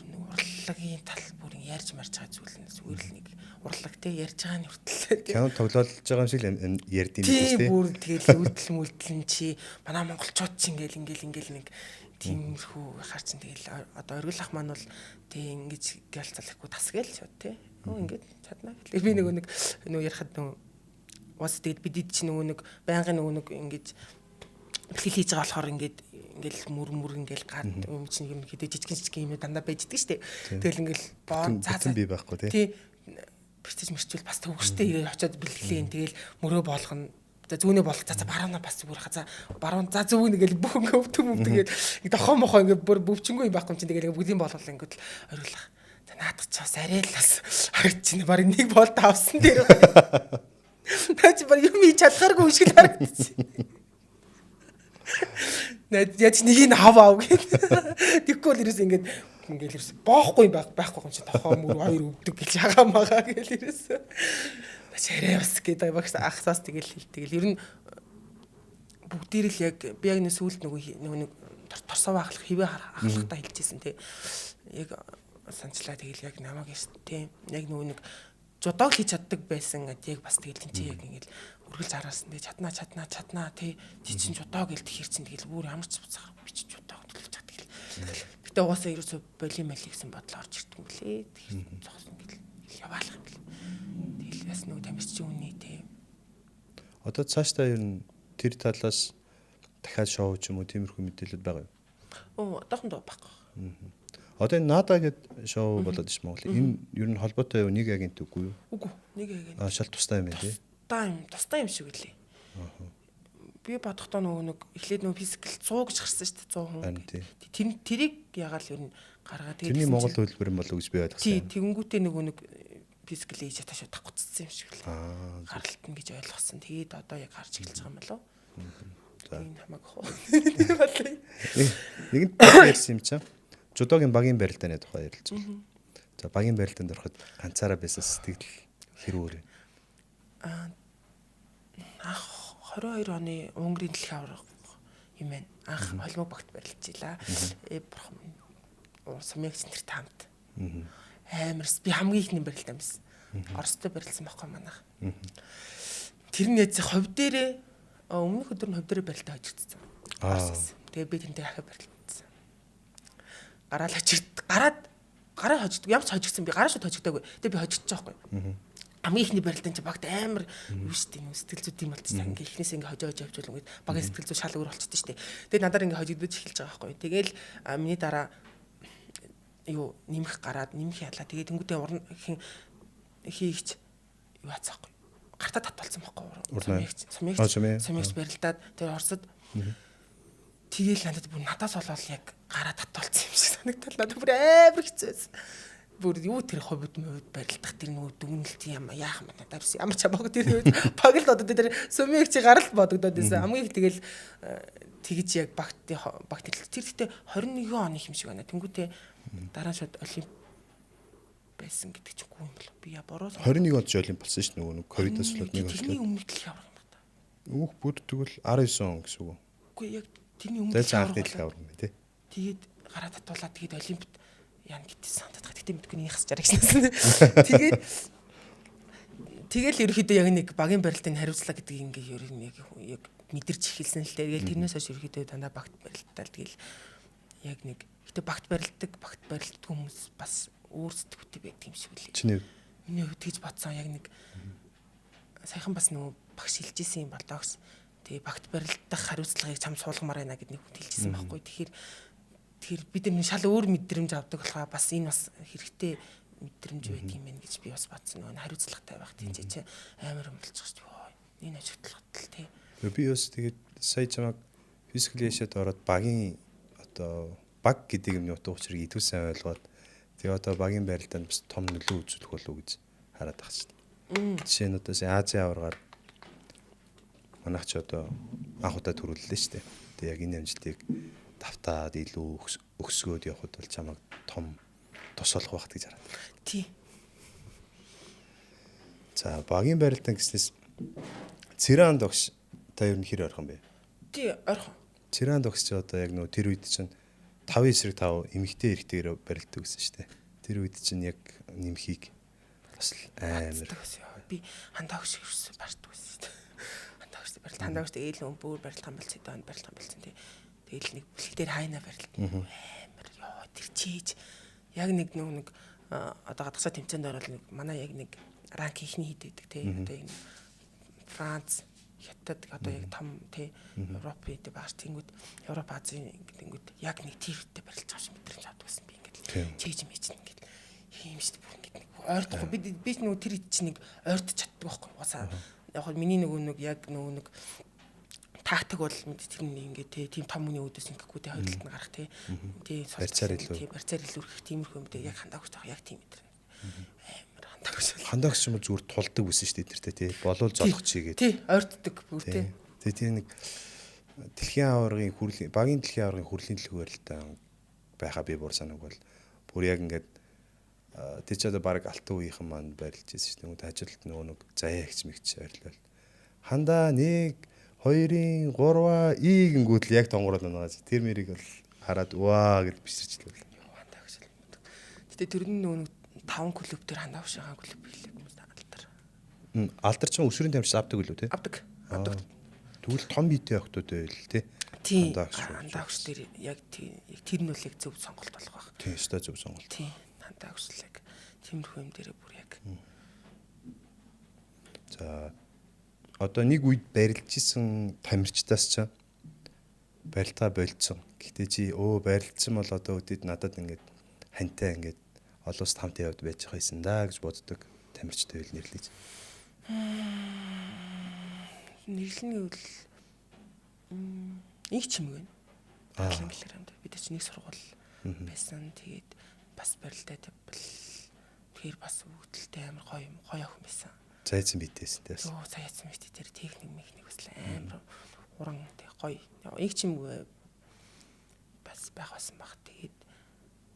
нэг урлагийн тал бүр ярьж марж байгаа зүйл нь зүгээр л нэг урлаг тий ярьж байгаа нь хүртэл кино тоглож байгаа юм шиг ярьд юм тий бүр тэгэл үйлдэл чи манай монголчууд чи ингээл нэг тиймэрхүү харчин тэгэл одоо оргил ах маань бол тий ингэж гэлцлахгүй тасгээл шууд тий ингээд чадна гэл би нөгөө ярахад нөгөө уус тэгэд бид чи нөгөө нэг байнгын нөгөө нэг ингэж бэлтгэл хийж байгаа болохоор ингээл мөр ингээл гад юм чинь юм хэдэ жижигэн юм дандаа байждаг штэ тэгэл ингээл боо цаасан би байхгүй тий бэртэж мэрчүүл бас төвгөрчтэй ирээ очиод бэлтгэлээ тэгэл мөрөө болгоно. За зүүнээ болох за баруунаа бас зүгээр хаза баруун за зүүн нэгэл бүх ингээ өвдөг тэгэл дохоо мохоо ингээ бүр бөвчөнгөө юм байхгүй юм чинь тэгэл бүгдийн болгол ингээ л оргилах. За наадах ч бас арай л бас харагдчихна баг нэг болт авсан дээр. Наач баг юм хийж чадхааргүй шиг л харагдчих. Яаж нэг нь аваа гэх. Тэгэхгүй л ерөөс ингээл ерөөс боохгүй байхгүй юм чинь тохоо мөр хоёр өвдөг гэж ягаа магаа гэл ерөөс. Шараа бас гэдэг багш ахсаас тэгэл ер нь бүгдээр л яг би яг нэг сүулт нэг торсоо ахлах хивээ ахлахтаа хэлжсэн тий. Яг санчлаа тэгэл яг намайг тий. Яг нэг жодоо хийж чаддаг байсан яг бас тэгэл тэнцээ яг ингээл үргэлж хараасан тий. Чаднаа тий. Чи чин жодоо гэл тэгэхэр чин тэгэл бүр ямар ч буцах би чи жодоо төлөвч чаддаг гэл. Гэтэ угаасаа ерөөсө болимал гэсэн бодол орж ирдэг юм лээ. Тэгэхээр зогсон гэл яваалах юм. Бас нэг тамирчин үний тий. Одоо цаашдаа ер нь тэр талаас дахиад шоу ч юм уу тиймэрхүү мэдээлэл байгаа юу? Одоохондоо байхгүй. Одоо энэ Нада гэдэг шоу болоод ш Монгол. Энэ ер нь холбоотой юу? Нэг агент үгүй юу? Үгүй. Нэг агент. Шал тустай юм тий. Тустай юм шиг үлээ. Би бодохдоо нэг эхлээд физикл 100 гэж гарсан шүү дээ 100 хүн. Тэрийг ягаал ер нь гаргаад тэгээд тэрний Монгол хөлбөр юм болов гэж би ойлгосон. Тий, тэгэнгүүтээ нэг физикл хийж чадах шүү тагцсан юм шиг л. Гаралтна гэж ойлгосон. Тэгээд одоо яг харж эхэлж байгаа юм болов. За. Энэ хамаагүй хоо. Нэгэн ярьсан юм чинь. Жодоогийн багийн барилдааны тухай ярилж байна. За багийн барилдаанд ороход ганцаараа байсан сэтгэл хэрүүр. 22 оны Унгарын дэлхийн аварга юм байна. Анх холимог багт барилжлаа. Сумьягч нар таамт. Амарс би хамгийн ихний барилдаа юмсан. Оростой барилсан байхгүй манайх. Тэр нь яз ховь дээрээ өмнөх өдөр нь ховь дээрээ барилдаа хожигдсан. Тэгээ би тэнтэй ахаа барилдсан. Гараад гараа хожигддаг. Ямар ч хожигдсан би гараа шууд хожигдаагүй. Тэгээ би хожигдчих жоохгүй. Хамгийн ихний барилдаан чи багт амар юу штэ юм сэтгэл зүйд юм болчихсон. Ингээ ихнээс ингээ хожоо явжвал ингээд багийн сэтгэл зүй шал өөр болчихсон штэ. Тэгээ надаар ингээ хожигдож эхэлж байгаа байхгүй. Тэгээл миний дараа юу нэмэх гараад нэмэх ялаа. Тэгээ тэнгуүтээ уран хийгч юу хацаахгүй. Гартаа татвалсан байхгүй. Сумьягч барилдаад тэр Оросд тэгээл надад бүр надаас болоод яг гараа татвалсан юм шиг санагдал. Надад бүр амар хэцүү байсан. Бүр юу тэр ховд барилдах тэр нөгөө дүгнэлт юм яах юм надад ямар ч хамаагүй тэр баг л одоо тэр сумьягч гарал бодогдоод байсан. Хамгийн их тэгэл тэгж яг багт тэр гэхдээ 21 оны юм шиг байна. Тэнгүүтээ дараа нь шууд олимп байсан гэдэг чинь үгүй юм бол би бороо 21 онд ч олимп болсон шүү дээ нөгөө ковидос болоод нэг тэрний өмнө л явах юм байна. Өөх бүр тэгвэл 19 он гэсэн үг. Үгүй яг тэрний өмнө л явах юм тий. Тэгээд гараа татуулаад тэгээд олимпиад яана гэдээ сандаад. Гэтэ мэдгүй нэг хасчаар гэсэн. Тэгэл ерөөхдөө яг нэг багийн барилтын хариуцлага гэдэг ингээ ер нь яг мэдэрч эхэлсэн л дээ. Тэгэл тэрнээс хойш ерөөхдөө дандаа багт барилтал тэгэл яг нэг гэтэ багт барилтдаг хүмүүс бас өөр сэтгүүтэй байдаг юм шиг үлээ. Чиний миний хувьд тэгж бодсон яг нэг саяхан бас нөгөө багш хэлжсэн юм болоо гэсэн. Тэгээ багт барилдах хариуцлагыг чам суулгамаар байна гэд нэг хүн хэлжсэн байхгүй. Тэгэхээр бид нар шал өөр мэдрэмж авдаг болохоор бас энэ бас хэрэгтэй мэдрэмж байдаг юм байна гэж би бас бодсон. Нөгөө хариуцлагатай байх тийм ч амар юм болчих шүү дээ. Энэ ажиглалт тий. Би бас тэгээд сая чамаг физикал яшаад ороод багийн одоо баг гэдэг юмны утга учирыг идэвхсэн ойлгоод тэгээ одоо багийн барилдаанд бас том нөлөө үзүүлэх болов уу гэж хараад байгаа шүү дээ. Жишээ нь одоо Азийн аваргаар манайх ч одоо анх удаа төрүүллээ шүү дээ. Тэгээ яг энэ амжилтыг давтаад илүү өсгөөд явхад бол чамаг том тус болох багт гэж хараад байна. Тий. За багийн барилдаан гэснээс Цэран догш та ер нь хэр орох юм бэ? Тий, орох. Цэран догш ч одоо яг нөө тэр үед чинь 5-5 эмэгтэй эрэгтэйгээр барилддаг гэсэн шүү дээ. Тэр үед чинь яг нэмхийг бас амар би хандаагш ирсэн барьдаг байсан шүү дээ. Хандаагш ээл бүр барилган болсон дэвэн барилган болсон тий. Тэгэл нэг бүлэг дээр хайна барилт. Амар ёо тэр чийж яг нэг одоо гадагшаа тэмцээнд орол нэг манай яг нэг ранк ихний хийдэг тий. Одоо яг Франц Хятад одоо яг том тий Европ гэдэг багш тэнгүүд Европ Азийн гэдэнгүүд яг нэг тийвэртэй барилж байгаа юм мэдрэмж авдаг байсан би ингээд чийж мэж ингээд юм шүү дээ бүр ингээд ойртохгүй би нөгөө тэр ид чинь нэг ойртож чаддаг байхгүй уусаа яг миний нөгөө яг нөгөө тактик бол тэр нэг ингээд тийм том хүний үүдээс ингэхгүй тий хоёрлолт нь гарах тий барьцаар илүү их тиймэрхүү юм дээ яг хандаагч таах яг тийм мэдрэмж хандаагч юм зүгээр тулдаг байсан шүү дээ тэртээ тий болол золох чигээд тий ойртдаг бүр тий тэр нэг дэлхийн аваргын хүрлийн багийн дэлхийн аваргын хүрлийн төлөв барилтаа байхаа би бүр санаг бол бүр яг ингээд тэр ч одоо баг алтан үеийнхэн маань барилж ирсэн шүү дээ ажилт нөгөө заяа ихч мэгч ойрлол хандаа 1 2-ын 3 ийгэнгүүт л яг тонгорол байна. Тэр мэрийг бол хараад ваа гэж бисэрчлээ. Хандаагч л. Гэтэ тэрний нөгөө 5 клуб дээр хандаагч байгаа клуб билээ хүмүүс алдар. Алдар ч өсвөрийн тамирч авдаг үлээ тий? Авдаг. Тэгвэл том биетэй охтууд байл тий? Хандаагч дээр яг тэр нь үл яг зөв сонголт болох байх. Тий, өстой зөв сонголт. Тий, хандаагч л яг тиймэрхүү юм дээрээ бүр яг. За одоо нэг үед барилж исэн тамирчдаас ч барилтаа болцсон. Гэхдээ чи барилдсан бол одоо үдэд надад ингээд хантай ингээд олоос хамт явд байж байгаа юм да гэж боддог тамирчтай байл нэрлэж. Нэрлэний үл их чимэг байна. Англиар хамт бид ч нэг сургууль байсан. Тэгээд бас барилтаа тавьбал тэгэхээр бас үүдэлтэй амар гоё охин байсан. Зайцсан битэйсэн тест. Зайцсан бит дээр техник механик бас амар уран гоё. Их чимэг бас байгаасан баг. Тэгээд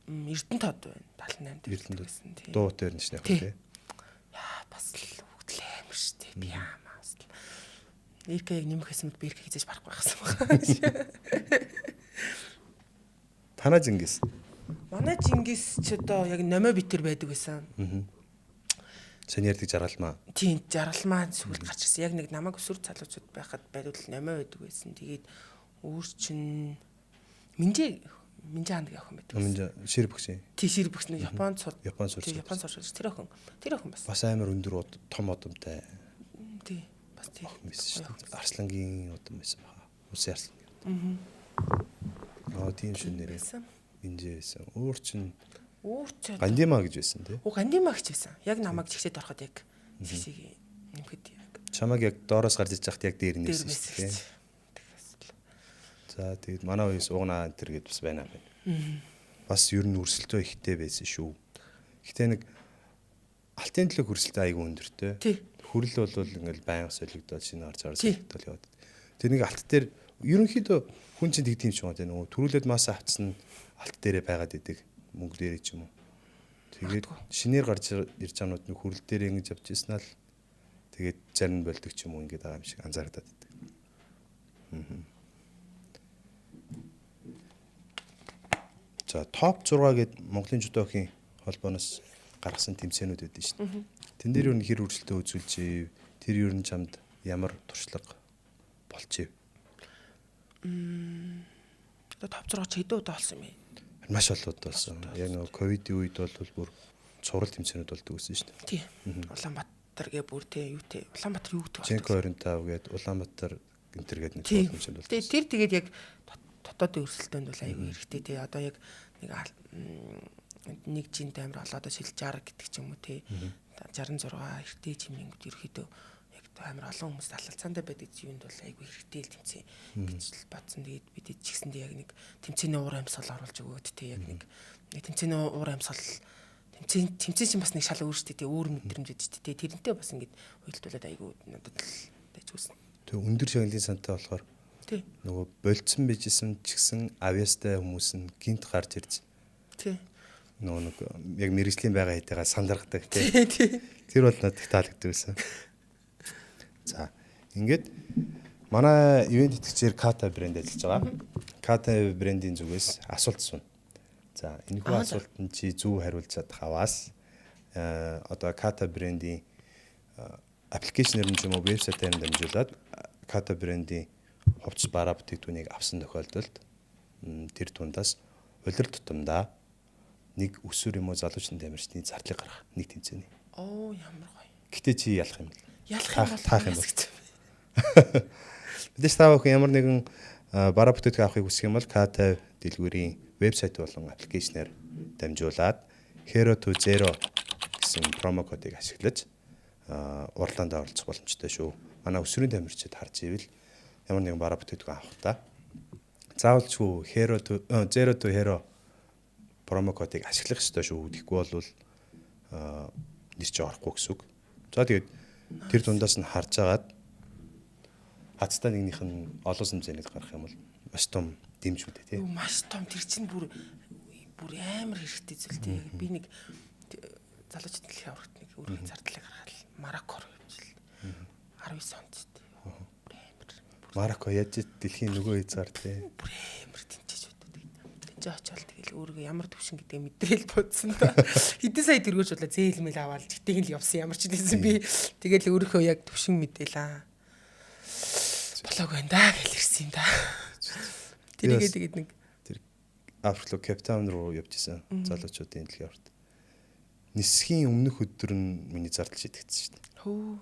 Эрдэнэ тод байна. 78 дээр байсан тийм. Дуу дээр нь шнэ хөө тий. Яа бас л үүдэл амар штэ. Би яамаас л. Иркэ яг нэмэх хэсмэд би иркэ хийж барахгүй байсан баг. Танаа Жингис. Манай Жингис ч одоо яг номоо битэр байдаг байсан. Сэн ярьдаг жаргалмаа. Тийм жаргалмаа сүлд гарч ирсэн. Яг нэг намайг өсвөр залуучууд байхад байвал номоо байдаг байсан. Тэгээд өөр чин Минжээ Минжан гэх охин байдаг. Минжа шир бөхсөн. Тий шир бөхсөн Японд сурч. Японд сурч. Японд сурч. Тэр охин бас. Бас амар өндөр том удамтай. Тий. Бас тий. Байсан шүү дээ. Арслангийн удам байсан баа. Усын арслан. Тийм шүү нэрээ. Минжээ байсан. Өөр чинь Гандима гэж байсан тий. Гандима гэж байсан. Яг намайг жигсээд ороход яг жигсийг нэмэхэд яг. Чамаг яг доороос гарч иж захт яг дээр нээсэн шүү дээ. За тэгээд манай үеэс угнаа энэ төр гэдээ бас байна. Бас ер нь өрсөлдөө ихтэй байсан шүү. Гэхдээ нэг алтын төлөв хөрсөлтөө айгүй өндөртэй. Хүрэл бол ингээл байнга солигдоод шинэ орж солигдоод яваад. Тэр нэг алт дээр ерөнхийдөө хүн чинь тэгдэм шиг байна. Нөгөө төрүүлээд маса авцсан алт дээрээ байгаад идэг мөнгө дээрээ ч юм уу. Тэгээд шинээр гарч ирж байгаанууд нэг хүрэл дээрээ ингэж явж ирсэн л тэгээд зарим болдог ч юм уу ингээд байгаа юм шиг анзаардаг идэг. За топ 6 гээд Монголын жудогийн холбооноос гаргасан тэмцээнүүд байдсан шүү дээ. Тэн дээр юу н хэр өрсөлдөө үзүүлж ив? Тэр юу н чамд ямар туршлага болж ив? Топ 6 ч хэдэн удаа болсон юм бэ? Маш олон удаа болсон. Яг нөгөө ковидын үед бол бүр цуврал тэмцээнүүд болдог гэсэн шүү дээ. Тий. Улаанбаатар гээ бүр тий юу тий. Улаанбаатар юу гэдэг вэ? Ченко 25 гээд Улаанбаатар гэнтэр гээд нэг цуврал тэмцээнд болдог. Тий. Тэр тэгээд яг дотоодын өрсөлдөөнд бол аюу хэрэгтэй тий. Одоо яг нэг жин амир олоодоо шилж 60 гэдэг ч юм уу тий. 66 эртний чимэнгүүд ерөөхдөө яг амир олон хүмүүс алалцаандаа байдаг юунд бол аюу хэрэгтэй л тэмцээ гэж л батсан. Тэгээд бид ч гэсэндээ яг нэг тэмцээний уур амьсгал оруулж өгөөд тий. Яг нэг тэмцээний уур амьсгал тэмцээ чинь бас нэг шал өөр шүү дээ тий. Өөр мэдрэмж өгч тий. Тэрнтэй бас ингэж уйлдуулаад аюу надад л дэж үсэн. Тэг өндөр шагналын сантай болохоор тий. Нөгөө болцсон байжсэн ч гэсэн авьяастай хүмүүс нь гинт гарч ирж. Тий. Нөгөө нэг яг мэрэгжлийн байгаа хэдийгээ сандаргадаг тий. Тий. Тэр бол надад их таалагддаг байсан. За ингээд манай ивент итгэгчээр Kata брэнд ажиллаж байгаа. Kata брэндийн зүгээс асуулт асууна. За энэхүү асуултанд чи зөв хариулж чадах аваас одоо Kata брэндийн аппликейшнээр нь ч юм уу вебсайтаар нь дамжуулаад Kata брэндийн хувцас бараа бүтээгдэхүүнийг авсан тохиолдолд тэр тундаас улирал тутамдаа нэг өсвөр юм уу залуучны тамирчны зардлыг гаргах нэг тэмцээний. Оо ямар гоё. Гэтэ чи ялах юм бэл. Таах юм бол. Бидээс таавах ямар нэгэн бараа бүтээгдэхүүн авахыг хүсэх юм бол Kata дэлгүүрийн вебсайт болон аппликейшнээр дамжуулаад Hero to Zero гэсэн промо кодыг ашиглаж уралдаанд оролцох боломжтой шүү. Манай өсвөрийн тамирчид харж ивэл ямар нэгэн бараа бүтээгдэхүүн авахдаа заавалчгүй Zero to Hero промо кодыг ашиглах ёстой шүү. Тэгэхгүй бол нэр чи орохгүй гэсэн үг. За тэгээд тэр дундаас нь харж агаад хацтай нэгнийх нь олон сэмзэнийг гаргах юм бол маш том дэмж үү тий. Маш том тэр чинь бүр амар хэрэгтэй зүйл тий. Би нэг залуучууд дэлхийн аврагт нэг өөрийн зардлыг гаргаад Мароккоор явжил. 19 онд тий. Марокко яаж дэлхийн нөгөө хязгаар тий. Бүр амар тэнцэж байдаг. Тэнцээ очоод тэгэл өөрийгөө ямар төвшин гэдэг мэдрээл бодсон та. Хэдэн сая төгрөгөж бодлоо зээлмэл аваад жигтэйг л явсан ямар ч хэлсэн би. Тэгэл өөрийнхөө яг төвшин мэдээлээ. Болоог байна да гэж ирсэн юм да. Тэгээд нэг тэр Африк руу Кейптаун руу явж исэн залуучуудын дэлхийн аврагт. Нисхийн өмнөх өдөр нь миний зардал шидэгдсэн шүү дээ. Хөө.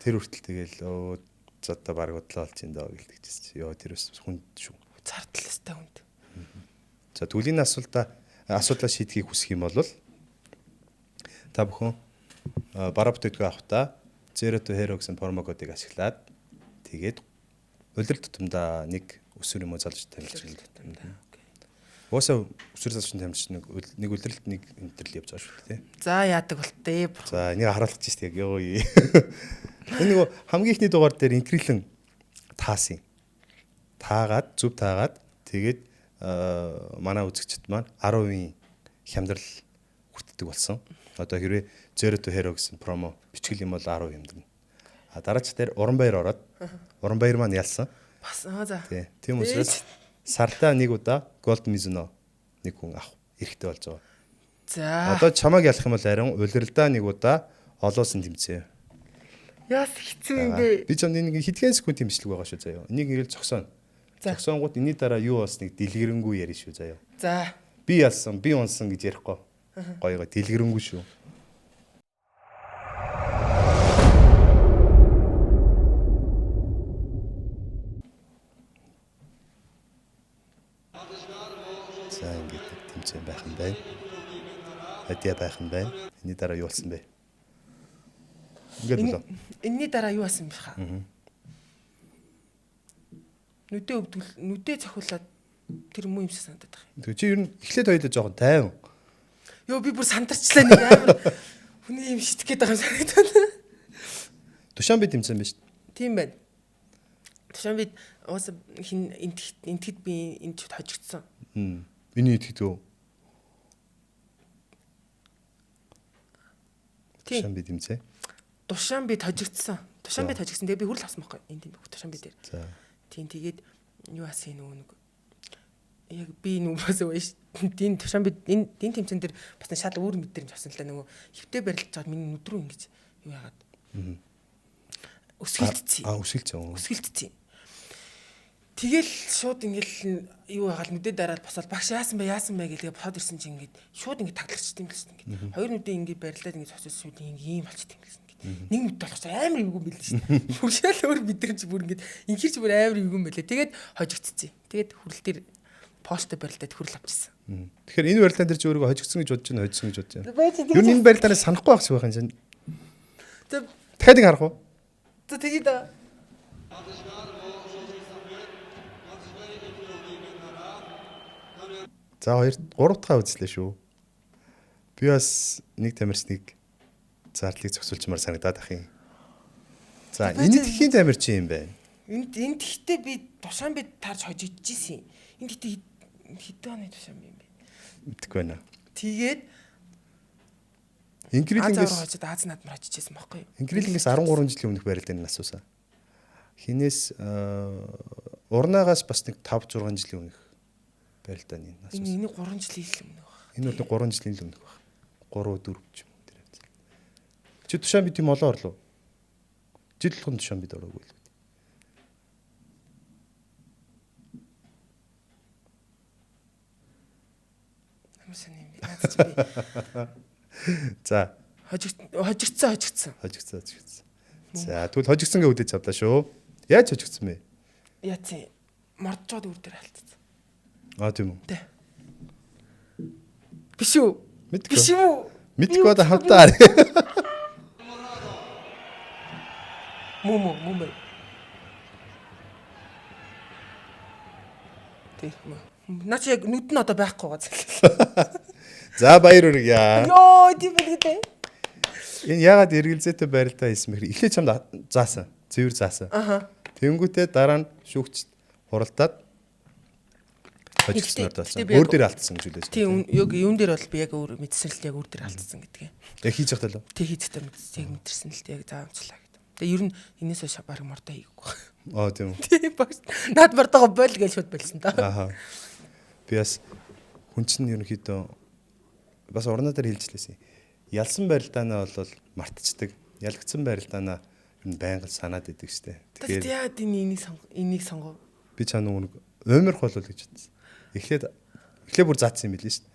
Тэр хүртэл тэгэл зодоо баг бодлоо олж ин даа гэлдэгчсэн. Йоо тэр бас хүнд шүү. Зардал өстэй хүнд. За түүлийн асуудлаа шийдэхийг хүсэх юм бол та бүхэн бараа бүтээгдэхүүн авахдаа Zero to Hero гэсэн промо кодыг ашиглаад тэгээд улирал тутамдаа нэг өсвөр юм уу залж тамирчин. Уусаа өсвөр залжны тамирчин нэг улиралд нэг интерл явж байгаа шүү дээ. За яадаг болтээ. За энийг харуулж штэ яг ёо. Энэ нэг хамгийн ихний дугаар дээр инкрилэн таасан. Таагаад зөв таагаад тэгээд манай үзэгчд маань 10% хямдрал хүртдэг болсон. Одоо хэрвээ Zero to Hero гэсэн промо бичгэл юм бол 10% хямдрна. Дараач дээр уран баяр ороод уран баяр маань ялсан. Бас за. Тийм учраас сартаа нэг удаа Gold Mizuno нэг хүн авах эрхтэй болж байгаа. За. Одоо чамааг ялах юм бол харин улиралдаа нэг удаа олоосон тэмцээ. Яас хэцүү юм бэ? Би ч нэг хэдхэн секунд тэмцлэг байгаа шүү заяа. Энийг ингээл зогсооно. Зогсоонгууд энэний дараа юу болсныг дэлгэрэнгүй ярина шүү заяа. За. Би ялсан, би унсан гэж ярихгүй. Гойгоо дэлгэрэнгүй шүү. За ингээд тэмцээн байх юм байна. Хадья байх юм байна. Энэний дараа юу болсон бэ? Ингээд болоо. Энэний дараа юу болсон бэ хаа? Нүдээ цохиулаад тэр муу юмшиг санагдаад байна. Тэг чи ер нь эхлээд хоёулаа жоохон тайван. Йоо би бүр сандарчлаа нэг амар хүний юм шитгэх гээд байгаа юм санагдаад. Душанбе тэмцээн байна шүү дээ. Тийм байна. Душанбе уус хин энтгэд би энд ч хожигдсон. Миний итгэдэг үү? Душанбе тэмцээ. Душанбе хожигдсон. Душанбе хожигдсон. Тэгээ би хүрл авсан байхгүй энэ тийм Душанбе дээр. За. Тийм тэгээд юу асан нөгөө нэг яг би нүгээс ууш тийм Душанбе энэ тэмцэн дээр бас шал өөр мэдрэмж авсан л да нөгөө хөвтэй барилж чад миний нүд рүү ингэж юу яагаад өсгөлтцээ. Өсгөлтцээ. Тэгэл шууд ингээл юу яагаад нүдээ дараад босоод багш яасан бэ гэлээ босоод ирсэн чинь ингээд шууд ингээд таглагчтай юм л шүү дээ ингээд хоёр нүдээ ингээд барилдаад ингээд цоцсон шууд ийм болчихсон юм гэсэн. Нэг нүд болох чинь амар ивгүй билээ шүү дээ. Бүр шал өөр мэдрэмж бүр ингээд инхэрч бүр амар ивгүй байлээ. Тэгээд хожигдцээ. Тэгээд хүрэл дээр постэ барилдаад хүрэл авчихсан. Тэгэхээр энэ барилдаан дээр чи өөрийгөө хожигдсон гэж бодож байна, хожигдсон гэж бодож байна. Юу энэ барилдаанаас санахгүй байх шиг байх юм чинь. Дахиад ингэ харах уу? За тэгээд За 2 3 дахь үзлээ шүү. Би бас нэг тамирчныг зарлыг зөксүүлчмаар санагдаад ах юм. За энэ дэлхийн тамирчин юм байна. Энд гэхдээ би Душанбе тарж хожигдчихсэн. Энд гэхдээ хэдэн оны Душанбе юм бэ? Мэдгүй байна. Тэгээд Инкрилингээс Аз наадмаар очижсэн байхгүй юу? Инкрилингээс 13 жилийн өмнөх барилдааны асуусан. Хинээс урнаагаас бас нэг 5 6 жилийн өмнөх барилдааны асуусан. Энийг 3 жилийн өмнө байна. Энэ бол 3 жилийн өмнөх байна. 3 4 ч юм дээр. Чи Душанбе тийм олон орлоо. Жил болгон Душанбед ороогүй л. Амарсан юм би. За. Хожигдсан. За тэгвэл хожигдсан гэж үдэж авлаа шүү. Яаж хожигдсан бэ? Яац мордчоод үр дээр алдсан. Тийм үү? Тэ. Биш үү? Биш үү? Мэдгүй одоо хамтаа. Муу. Тэг. Наач яг нүд нь одоо байхгүй байгаа. За баяр хүргье. Йоо тийм байдаг. Энэ ягаад эргэлзээтэй барилдаа хийсэн мэхэр эхлээд чамд заасан. Цэвэр заасан. Тэнгүүтээ дараа нь шүүгч хуралдаад хожигдсноор болсон. Өөр дээр алдсан гэж үлээж. Тийм юун дээр бол би яг өөр мэдсэн л яг өөр дээр алдсан гэдгээ. Яг хийж захтаа л. Тэг хийж захтаа яг мэдэрсэн л яг заамчлаа гэдэг. Тэгээ ер нь энээс хойш баг мордоо хийгээгүй. Тийм үү. Тийм багш. Наад мордоо бойл гэж шууд болсон та. Би бас хүн чинь ерөнхийдөө бас урнаа дээр хэлжлээсэн. Ялсан барилдаанаа бол мартчихдаг. Ялгцсан барилдаанаа ер нь байнга санаад идэг штэ. Тэгэхээр яагаад энийг сонгов? Би чанаа нэг өмөрх болол гэж бодсон. Эхлээ бүр заацсан юм билээ штэ.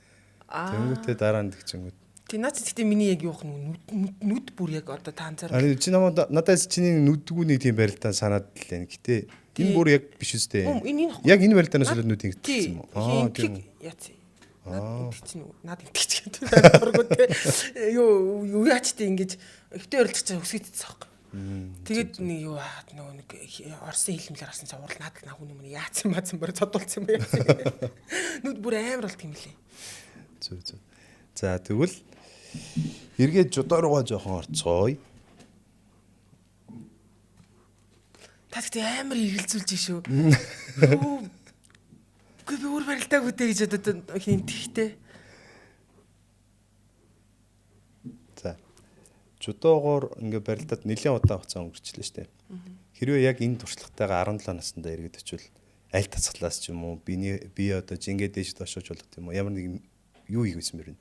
Тэнгүүтээ дараа нь тэгчэнгүүд. Тий наач гэхдээ миний яг юух нүд бүр яг одоо та анзаарах. Чи надаас чиний нүдгүй нэг тийм барилдаан санаад л байна. Гэтэ энэ бүр яг биш үстэй. Яг энэ барилдаанаас л нүд ингэсэн юм уу? Тийм. Яац. Наад ингэч гэдэг. Оргоо те. Юу яачтай ингэж өвтөө орилж чаа өсгийдсэн байхгүй. Тэгээд нэг юу хаад нөгөө нэг орсын хэлмэлээр гарсан цаа урал надад наа хүн юм яатсан баасан бор цодулсан юм байна. Нүд бүр амар болт юм лээ. Зүг. За тэгвэл эргээд жудаа руугаа жоохон орцгоё. Та тэгтээ амар эргэлзүүлж шүү. Үгүй би өөр барилдааг үдэ гэж одоо хинтхтэй. За. Жудоогоор ингээ барилдаад нэлээд удаан хугацаа өнгөрчлээ штэ. Хэрвээ яг энэ туршлагатайгаа 17 наснда эргээд очивол аль тасглаас ч юм уу би одоо жингээ дээш дошооч болох юм уу? Ямар нэг юу хийх байсан бэ?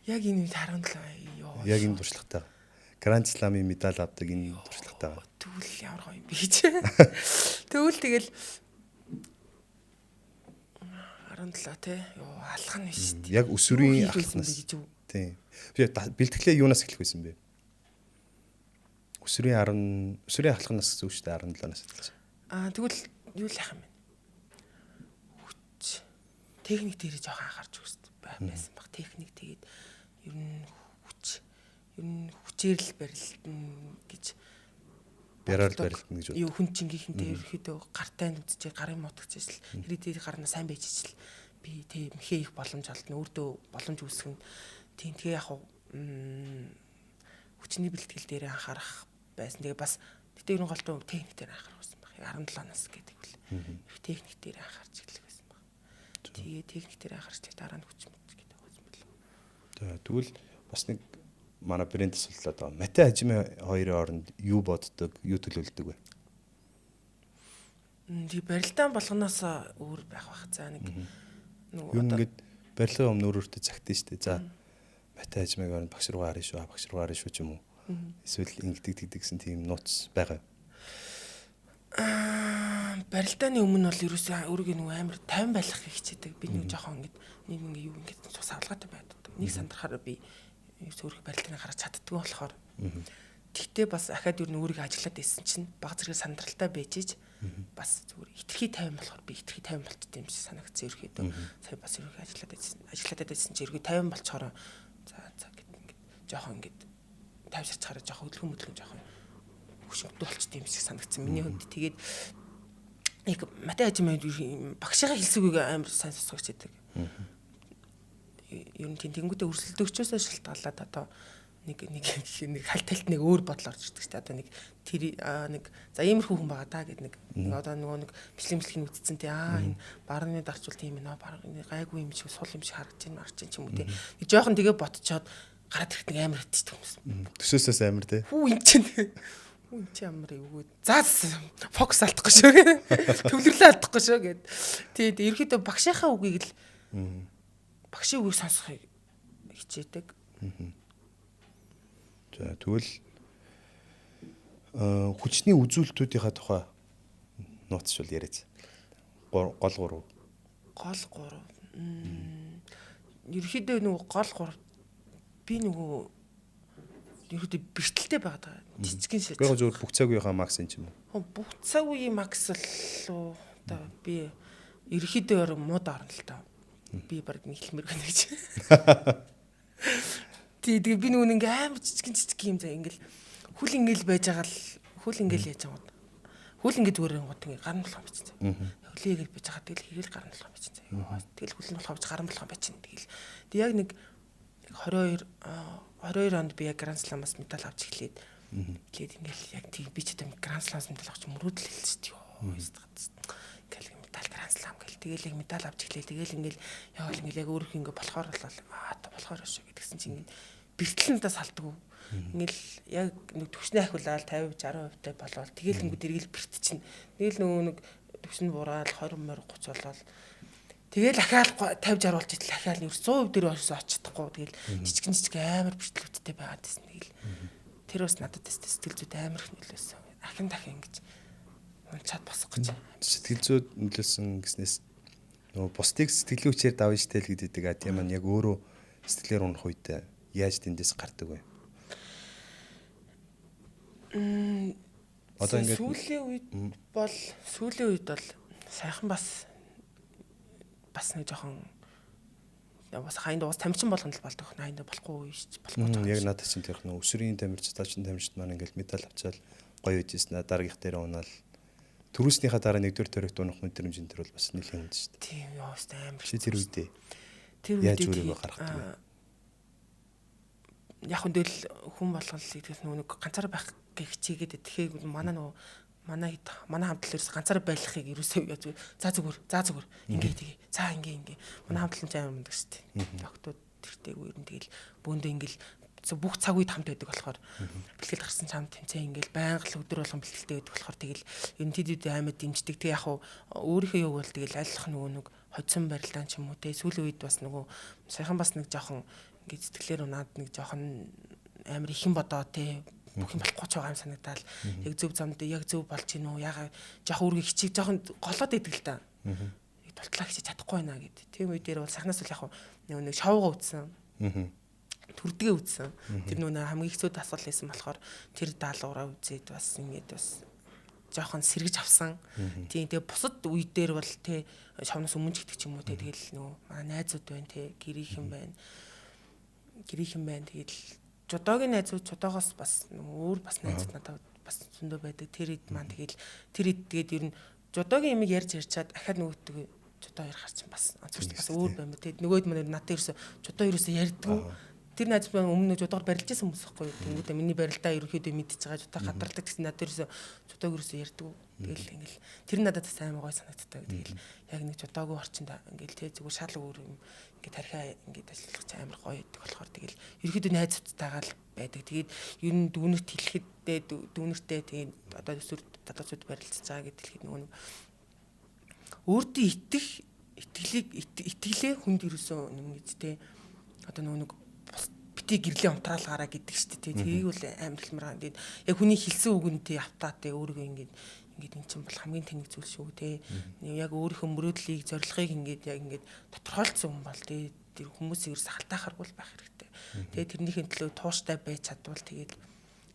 Яг энэ үед 17 ёо. Яг энэ туршлагатайгаа Гранд Сламын медаль авдаг энэ туршлагатайгаа. Тэгвэл ямар гоё юм бэ гэж. Тэгвэл 17 тий. Йоо алхах нь биш тий. Яг өсвөрийн ахлахнаас. Тийм. Би бэлтгэлээ юунаас эхлэх байсан бэ? Өсвөрийн ахлахнаас гэсэн үг шүү дээ 17-наас эхэлж. Тэгвэл юу л яах юм бэ? Хүч техник дээр жоохон анхаарч үзсэн байсан баг. Техник тэгээд ер нь хүчээр л барилтна гэж Бяраар барилтна гэж. Юу хүн чингийнхэнтэй ерөөхдөө гартай нь үзчихээ гарын мотогч ажил ирээдүйд гарна сайн байж ижил би тийм ихээ их боломж олдно өөртөө боломж үүсгэн тийм тэгээ яг хүчний бэлтгэл дээр анхаарах байсан. Тэгээ бас тэгтээ ерөн голтой техник дээр анхаарах байсан баг. 17-наас гэдэг үл. Их техник дээр анхаарч эхлэх байсан баг. Тэгээ техник дээр анхаарч дараа нь хүч гэдэг байсан болов. Тэгвэл бас нэг манай брэнд асуултаад байгаа. Матай Хажимын хоёрын хооронд юу боддог, юу төлөвлөдөг вэ? Тий барилдаан болгоноос өөр байх бах. За нэг юу ингээд барилгын өмнө өөрөөртөө цагтэн штэ. За Матай Хажимын хооронд багш руугаа харна шүү ч юм уу. Эсвэл ингэдэг гэсэн тийм нууц байгаа. Барилдааны өмнө бол ерөөсөө өөрийгөө нэг амар 50 байлгах хичээдэг. Би нэг жоохон ингээд нэг юу ингээд цус авлагатай байдаг. Нэг сандрахаар би өөрийнхөө барилдааны гаргаж чаддгүй болохоор. Тэгтээ бас ахаад юу өөрийгөө ажиглаад байсан чинь баг зэрэг сандралтай байжиж бас зүгээр хитрхи 50 болохоор би хитрхи 50 болчтой юм шиг санагдсан ерөөхдөө. Сая бас ерөөхдөө ажиглаад байсан чинь ерөөхдөө 50 болчоор за гэд ингээд жоохон ингээд 50 шарчаараа жоохон хөдөлгөөн жоохон хөшөвдөө болчтой юм шиг санагдсан миний хувьд. Тэгээд яг Матай Хажимын багшийнхаа хэлсүүгийг амар сайн сонсгож байдаг. Ер нь тэнгуүтэ өрсөлдөгчөөсөө шалтгаалаад одоо нэг хальт талт нэг өөр бодол орж ирдэг шүү дээ. Одоо нэг за иймэрхүү хүн байгаа даа гэдэг нэг одоо нөгөө нэг бичлэг үзсэн тий энэ барны дарчвал тийм ээ баг гайгүй юм шиг сул юм шиг харагдаж байна ч юм уу тий. Нэг жоохон тэгээ ботчоод гараад ирэхэд нэг амар хэттэй хүмүүс. Төсөөсөөс амар тий. Хүү эн чинь амар юу за фокус алдахгүй шүү. Төвлөрлөө алдахгүй шүү гэд. Тий ерөөхдөө багшийнхаа үгийг л багшийн үгийг сонсохыг хичээдэг. За тэгвэл хүчний үзүүлэлтүүдийнхаа тухай нууцшвал яриац. Гол 3. Ерөөхдөө нөгөө гол 3 би нөгөө ерөөдөө бэртэлтэй байгаа. Жижигэн шилж. Би зөвхөн бүх цаг үеийнхаа макс юм ч юм уу? Бүх цаг үеийн макс л одоо би ерөөхдөө мууд орно л та. Би баг нэг хэлмээр байна гэж. Тэгээ би нөгөө ингээ амар жижиг юм заа ингээл хүл ингээл байж байгаа л хүл ингээл яаж байгаа. Хүл ингээ зүгээр гот ингээ гарна болох юм чинь. Хөлийгээл байж байгаа тэгэл хийгээл гарна болох юм чинь. Тэгэл хүл нь болох гэж гарна болох юм байна. Тэгэл тэг яг нэг 22 онд би яг Grand Slam-аас медаль авч эхлээд тэгээд ингээл яг тийм би ч одоо Grand Slam-аас медаль авч мөрөөдөл хэлсэн шүү дээ. Ингээл медаль Grand Slam гэл тэгэл яг медаль авч эхлэе. Тэгэл ингээл яг өөрөх ингээ болохоор болохоор шүү гэдгсэн чинь бэртлэнтээ салдгүй. Ингээл яг нэг төвшний ахиулаад 50-60% та болоод тэгэл ингүүд эргэл бэрт чинь. Тэгэл нөгөө нэг төвшин бураал 20 30 болоод тэгэл ахаал 50-60 болж идэл ахаал 100% дээр очихгүй. Тэгэл жижиг амар бэртлүүдтэй байгаад байсан. Тэгэл тэр бас надад сэтгэл зүйд амар их нөлөөсөн. Дахин ингэж чад босох гэж. Сэтгэл зүйд нөлөөсөн гэснээс нөгөө бусдыг сэтгэл хүчээр давж штэ л гэдэг. А тийм маань яг өөрөө сэтгэлээр унах үед яаж тэндээс гардаг вэ? Одоо ингээд сүүлийн үед бол сайхан бас нэг жоохон бас хаянд уус тамирчин болгоно л болдог. Хаянд болохгүй шүү дээ. Яг надад чинь тэрх нөө өсвөрийн тамирчин цаашин тамирчид маань ингээд медаль авчаал гоё үжсэн дараагийнх дээр унаал төрөөснийхаа дараа нэгдүгээр төрөгт унах мэдрэмжин тэр бол бас нэлээд хүнд шүү дээ. Тийм яас амар. Чи тэр үедээ яаж өөрийгөө гаргадаг вэ? Яг хөндөл хүн болгол гэдэг нэг ганцаараа байх гэх хичээгээд тэгэхээр манай хамтлал ерөөс ганцаараа байлгахыг ерөөсөө за зүгээр ингээ тэгээ за ингээ манай хамтлал ч амар мундаг шүү дээ. Доктор тэртэйг ер нь тэгэл бөөндөө ингээл бүх цаг үед хамт байдаг болохоор бэлтгэл гарсан чамд тэмцээ ингээл байнга л өдөр болгон бэлтгэлтэй байдаг болохоор тэгэл ер нь тэд аймад дэмждэг. Тэг яг өөрийнхөө юг бол тэгэл айлах нөгөө хоцсон барилдаан ч юм уу те сүүлийн үед бас нөгөө сайхан бас нэг жоохон ингээд сэтгэлээр унаад нэг жоохон амар ихэн бодоо те бүх юм болохгүй ч байгаа юм санагдал. Яг зөв замд яг зөв болж гин үү ягаа жоох үргэ хичээг жоохон голоод идэг л та. тултлаа хийж чадахгүй байна гэд. Тийм үе дээр бол сахнаас бол яг нэг шоуга үтсэн. Төрдгөө үтсэн. Тэр нөгөө хамгийн их зүйд асуул байсан болохоор тэр даалгавраа үзээд бас ингээд бас жоохон сэргэж авсан. Тийм тэгээ бусад үе дээр бол тий шавнаас өмнө ч гэдэг ч юм уу тий тэгэл нөгөө манай найзууд байна тий гэрийнхэн байна. Тэгэл жодоогийн найзууд жодоогоос бас өөр бас найзууд надад бас зөндөө байдаг. Тэр хэд маань тэгээд ер нь жодоогийн ямиг ярьж чад ахаад нөгөөтгөө жодоо ярих чинь бас онцгой бас өөр байна. Тэгээд нөгөөд маань надад ерөөсө жодоо ерөөсө ярьдгүй. Тэр найз маань өмнө жодоор барилж байсан хүмүүс байхгүй юу. Тэнгүүдээ миний барилдаа ерөөхдөө мэдчихэж байгаа жодоо хадгалдаг гэсэн надад ерөөсө жодоог ерөөсө ярьдгүй. Тэгэл ингээл тэр надад бас аймаг гой санагддаг. Тэгэл яг нэг жодоогийн орчинд ингээл тэ зүгээр шал өөр юм ингээд тархиа ингээд ажиллах чинь амар гоё гэдэг болохоор тэгэл ерөөхдөө найзуудтайгаа л байдаг. Тэгээд ер нь дүүнерт хэлэхдээ дүүнертэй тэгээд одоо өсвөр талаачууд барилцаж байгаа гэдэг хэлэхэд нөгөө өөртөө итгэлээ хүнд ерөөсөө нэг тэ одоо нөгөө бити гэрлийн унтраалгаараа гэдэг шүү дээ. Тэрийг бол амар хэлмээр. Тэгээд яг хүний хэлсэн үгэнтэй автаатай өөрийгөө ингээд эн чинь бол хамгийн тэнэг зүйл шүү те. Яг өөрийнхөө мөрөөдлийг зорилгыг ингээд яг ингээд тодорхойлцсон хүн бол тэр хүмүүсийг ерөөс халтаахааргүй л байх хэрэгтэй. Тэгээд тэрнийхэн төлөө тууштай байж чадвал тэгээд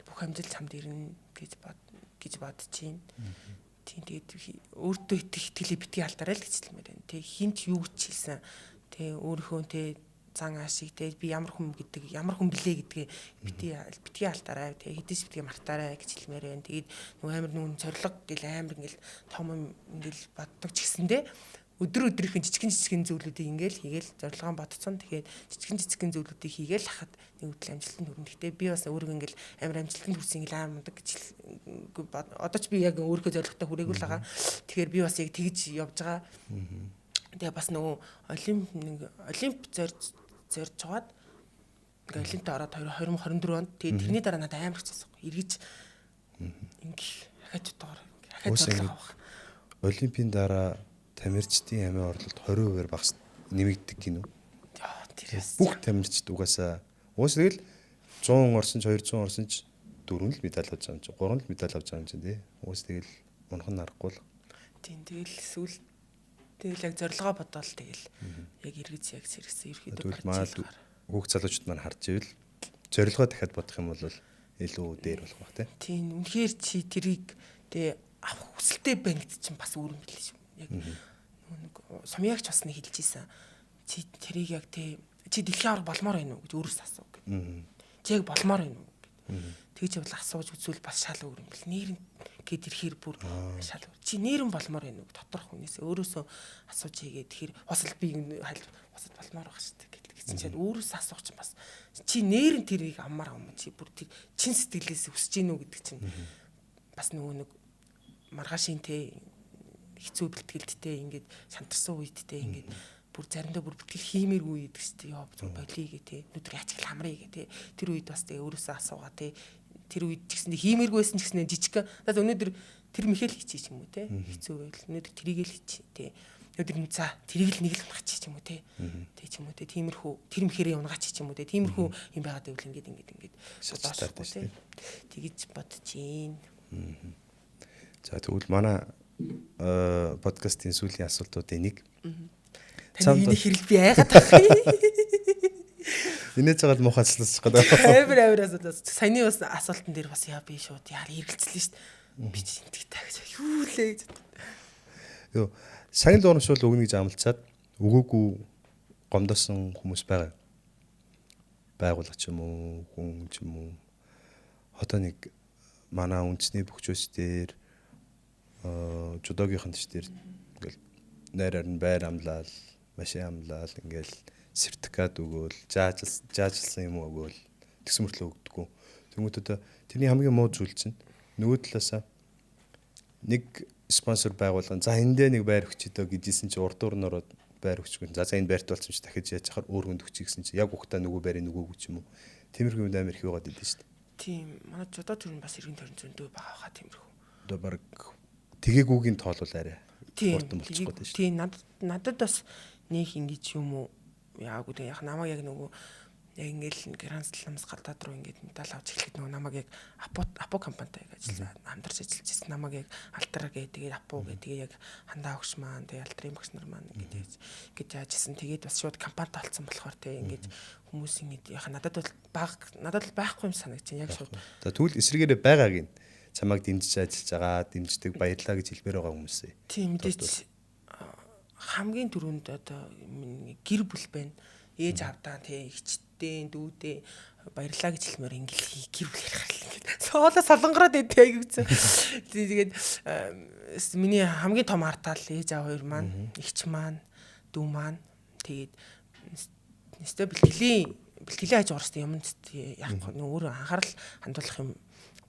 бүх амжилт хамт ирнэ гэж бодож байна. Тийм тэгээд өөртөө итгэлээ битгий алдаарай л гэж хэлмээр байна. Тэг хинт юу ч хэлсэн. Тэг өөрийнхөө тэг зан аашиг тэг би ямар хүн блэ гэдгээ битгий алдаарай. Тэг хэдэж битгий мартаарай гэж хэлмээр байна. Тэгээд нөгөө амар нүн зориг гэл амар ингээл том ингээл боддог ч гэсэндээ өдрийнхөө жижигэн зүйлүүдийг ингээл хийгээл зорилгоо бодцсон. Тэгээд жижигэн зүйлүүдийг хийгээл хахад нэг үйл амжилтанд хүрнэ. Гэтэ би бас өөрийгөө ингээл амар амжилтанд хүрсэн ингээл амар мундаг гэж одоо ч би яг өөрийнхөө зорилготой хүрээгүй л байгаа. Тэгэхээр би бас яг тэгж явж байгаа. Тэгээ бас нөгөө олимп зорж жагаад ингээ олимпиад ороод 2024 онд тэгээ тэрний дараа надад амар хэцээсэн. Эргэж ингээ дахиад зорлого авах. Олимпийн дараа тамирчдын амийн орлолт 20%-аар багас нэмэгддэг гинүү. Бүх тамирчид угаасаа тэгэл 100 орсон ч 200 орсон ч 4 л медаль авч байгаа юм чи 3 л медаль авч байгаа юм чи тий. Угаас тэгэл унах нь аргагүй л. Тийм тэгэл сүүл тэгэл яг зорилгоо бодоол тэгэл яг эргэж яг сэргсэн ерөөхдөө бодож хүүхд залуучууд маань харж ивэл зорилгоо дахиад бодох юм бол илүү дээр болох бах тий. Тийм үнэхээр чи тэрийг тэгээ авах хүсэлтэй байна гэдэг чинь бас өөр юм билээ шүү. Яг нэг сумьягч бас нэг хэлж ийсэн. Чи тэрийг яг тий чи дэлхийн авраг болмоор байна уу гэж өөрөөсөө асуу гэх. Чи яг болмоор байна уу гэд. Тэгж бол асууж үзвэл бас шал өөр юм бэл. Нэрэн гэд ирэхээр бүр шал өөр. Чи нэрэн болмоор байна уу доторх хүнээс өөрөөсөө асууж хийгээд тэгэхээр бас л би басад болмоор байх шүү дээ гэсэн чинь өөрөөсөө асуух чинь бас чи нэрэн тэрийг аммаар юм чи бүр тэр чин сэтгэлээс хүсэж гинүү гэдэг чинь бас нөгөө нэг маргаашийн те хэцүү бэлтгэлттэй ингээд шантарсан үедтэй ингээд бүр заримдаа бүр бэлтгэл хиймээргүй гэдэг чинь ёо зүг болиё гэ те өнөөдөр яач гэл хамрыг гэ те тэр үед бас тэгээ өөрөөсөө асуугаа те тэр үед ч гэсэн хиймээргүй байсан ч гэсэн жижиг надад өнөөдөр тэр мэхэл хийчих юм уу те хэцүү байл өнөөдөр трийг л хийчих те өнөөдөр за трийг л нэг л унгачих ч юм уу те тэг ч юм уу те тиймэрхүү тэр мэхэрээ унгаачих ч юм уу те тиймэрхүү юм байгаад байвал ингээд бодохгүй те тэгэж бодчихин. За тэгвэл манай подкастын сүүлийн асуултуудын нэг. Таны энэ хэрэг би айгаад байгаа. Инээж байгаа муухай асуулт гэдэг. Амар асуулт. Саяны бас асуултан дээр бас яа би шууд яар эргэлцлээ шүү дээ. Би ч энтэг тагж юу лээ гэж. Йоо, сагнал урамшуул өгнө гэж амлцаад өгөөгүй гомдосон хүмүүс байгаа. Байгууллага ч юм уу, хүн ч юм уу. Одоо нэг манай үндэсний бөхчөөс дээр жудогийнхан ч дээр ингээл найраар нь байр амлаад, машин амлаад ингээл сертификат өгөөл, жаажилсан юм өгөөл тэгсэн мөртлөө өгдөггүй. Тэмүүт одоо тэрний хамгийн муу зүйл чинь нөгөө талаасаа нэг спонсор байгуулган за энэ дээр нэг байр өгч идөө гэжсэн чи урд дуур нь ороод байр өгчгүй. За энэ байрт болсон чи дахиж яаж хахаар өөр хүнд өгч гэсэн чи яг ухтаа нөгөө байрыг нөгөөгүй ч юм уу. Тиймэрхүү юм амар их байгаад идэв шүү дээ. Тийм, манай жодоо төрн бас иргэн төрн зөндөө байгаа хаа тиймэрхүү. Одоо баг тэгээгүүгийн тоол бол арай хурдан болчихгоо дээ шүү. Тийм надад бас нэг ингэж юм уу яагүй тэг яг намайг яг нөгөө Яг ингээл Гранд Сламс гадаад руу ингээд медаль авч эхлэхэд нөгөө намайг яг Апо компанитай ажилласан. Хамтарч ажиллаж байсан. Намайг яг Алтар гээ тэгээд Апо гээ тэгээд яг хандаа өгш маань тэгээд Алтрын багш нар маань ингээд яажсэн. Тэгээд бас шууд компанид олцсон болохоор те ингээд хүмүүс ингээд яха надад бол байхгүй юм санагч яг шууд. За тэгвэл эсрэгээрээ байгааг нь чамайг дэмжиж ажиллаж байгаа, дэмждэг баярлаа гэж хэлмээр байгаа хүмүүс ээ. Тийм мэдээж хамгийн түрүүнд одоо гэр бүл байна. Ээж авдаа тий ихчтэй дүүдээ баярлаа гэж хэлмээр ингээл гэр бүл ярих ингээд соолоо солонгороод идэх гэсэн. Тэгээд миний хамгийн том артаал ээж аав хоёр маань, ихч маань, дүү маань тэгээд нэстэ бэлтгэлийн хаж уурстай юмд яахгүй өөрөө анхаарал хандуулах юм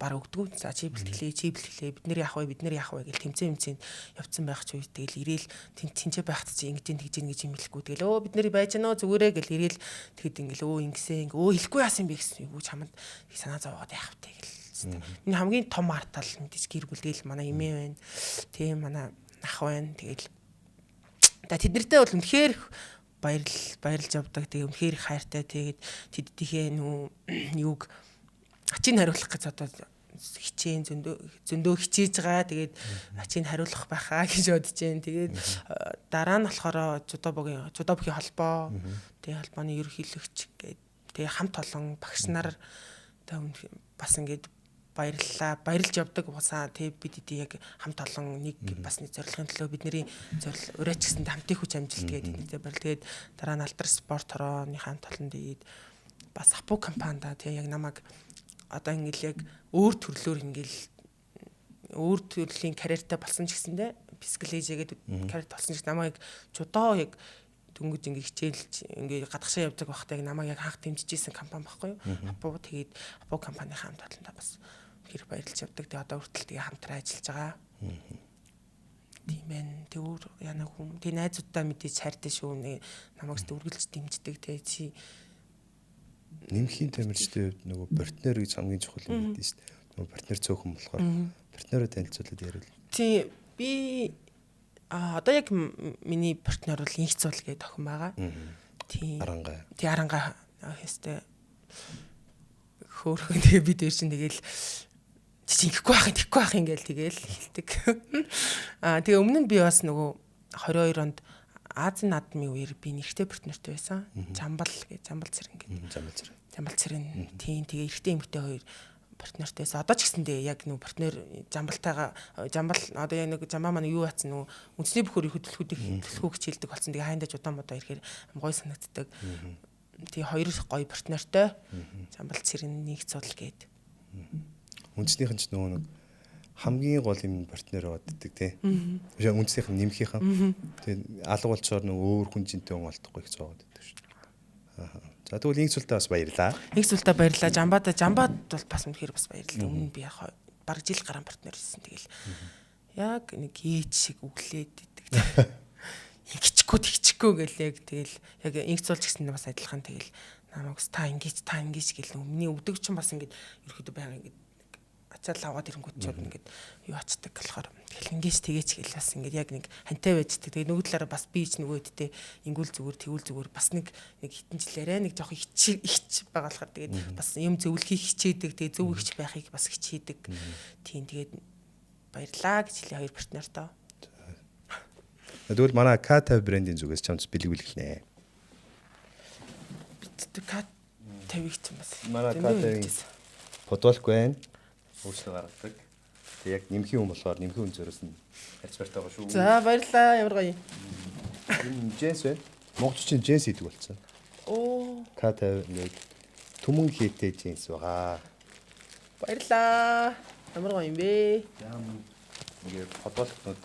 баг өгдгүү. За чи бэлтгэлээ бид нэр яах вэ гэл тэмцэн явцсан байх ч үе тэгэл ирээл тэнцээ байхад чи ингэж тэгж юм хэлэхгүй тэгэл бид нар байж гэнэ зүгээрээ гэл ирээл тэгэд ингээл ингэсэн хэлэхгүй яасан бэ гэсэн юу чамд санаа зовоод яах вэ гэл. Миний хамгийн том артал мэдээж гэр бүл тэгэл манай эмээ байна. Тийм манай ах байна. Тэгэл тэд нартэй бол үнэхээр баярлж явдаг. Тэгээ үнэхээр хайртай. Тэгээд тэддийнхээ юуг ачийг хариулах гэж одоо хичээн зөндөө хичээж байгаа. Тэгээд ачийг хариулах байхаа гэж бодож байна. Тэгээд дараа нь болохоор жудобгийн холбоо, тэгээд холбооны ерөнхийлөгч гээд тэгээд хамт олон багш нар бас ингээд баярлж явдаг уусаа тэг бид эдий яг хамт олон нэг бас нэг зорилгын төлөө бидний зорил ураач гэсэнд хамтын хүч амжилт гэдэг баярлал. Тэгээд дараа нь Алдар спорт хорооны хамт олон тэгээд бас Апо компанида тэг яг намайг одоо ингээл яг өөр төрлөөр ингээл өөр төрлийн карьертай болсон ч гэсэндээ бискалежгээд карьер болсон ч намайг жудоо яг дөнгөж ингээ хичээлж ингээ гадагшаа явдаг байхдаа яг намайг яг хаах дэмжижсэн компани байхгүй юу? Апо тэгээд Апо компанийн хамт олондоо бас хэрэг баярлж явдаг. Тэгээд одоо хүртэл тэгээ хамтран ажиллаж байгаа. Тийм ээ. Тэг өөр яна хүм. Тэг найзуудаа мэдээж хайртай шүү. Намайг үргэлж дэмждэг. Тэг чи нэмхийн тамирчдын хувьд нөгөө партнер гэж хамгийн чухал юм гэдэг шүү дээ. Нөгөө партнер цөөхөн болохоор партнероо танилцуулаад яриад. Тийм би одоо яг миний партнер бол инх цул гэдэг охин байгаа. Тийм. Арангаа. Тий арангаа хэвстэй хөөхөн тэгээ би дээр чинь тэгэл чичинхгүй байх ингээл тэгэл хэлдэг. Тэгээ өмнө нь би бас нөгөө 22 онд Азийн наадмын үеэр би нэртэй партнертэй байсан. Жамбал цэрэн гэдэг. Жамбал цэрэн. Тийм тэгээ эрэгтэй эмэгтэй хоёр партнертэй байсан. Одоо ч гэсэндээ яг нөгөө партнер жамбал одоо яг нэг жамаа маань юу бацсан нөгөө үндэсний бүхөрийн хөдөлгөөг хичээлдэг болсон. Тэгээ хайндаж удаан модоо ирэхээр гоё санагддаг. Тэгээ хоёр гоё партнертой жамбал цэрэн нэг цул гээд. Үндснийхэн ч нөгөө нэг хамгийн гол юм партнер боддог тий. Үндснийх нь нэмхийнхэн. Тэгээ алга болчоор нөгөө өөр хүн жинтэй хүн олдохгүй гэж зовоод байдаг шүү дээ. За тэгвэл инх цултаа бас баярлаа. Инх цултаа баярлаа. Жамбад бол бас үнэхээр бас баярлалаа. Өмнө би яг бараг жил гараан партнер байсан. Тэгэл яг нэг ээж шиг өглөөд идэг. Хиччихгүй гэл яг тэгэл яг инх цулж гэсэн бас адилхан тэгэл намайг та ингэж гэл миний өвдөг чинь бас ингэж ерөөдөө байга ингэж ачаал аваад ирэнгүүт ч ингээд юу ачдаг болохоор тэгэл ингэж тэгээч гэл бас ингээд яг нэг хантай байждаг. Тэгээ нөгөө талаараа бас би ч нөгөөдтэй ингүүл тэгүүл зүгээр бас нэг хитэн жилээрээ нэг жоох ихч байгаа болохоор тэгээд бас юм зөвлөхийг хичээдэг. Тэгээ зөв ихч байхыг бас хичээдэг. Тийм тэгээд баярлаа гэж хэлээ хоёр партнертоо. Тэгвэл манай K50 брендийн зүгээс чамд бэлгүүлэх нэ. Бид K50-ийг ч бас манай K50 фотолог байна. Өөрсдөө гаргадаг. Тэг яг нэмхийн хүн болохоор нэмхийн хүн зөрөөс нь эксперт байгаа шүү. За баярлаа. Ямар гоё. Энэ джинс байна. Монголчин джинс хийдэг болсон. Оо. K50 нэг түмэн хийтэй джинс байгаа. Баярлаа. Ямар гоё юм бэ? Ингээ фотологнууд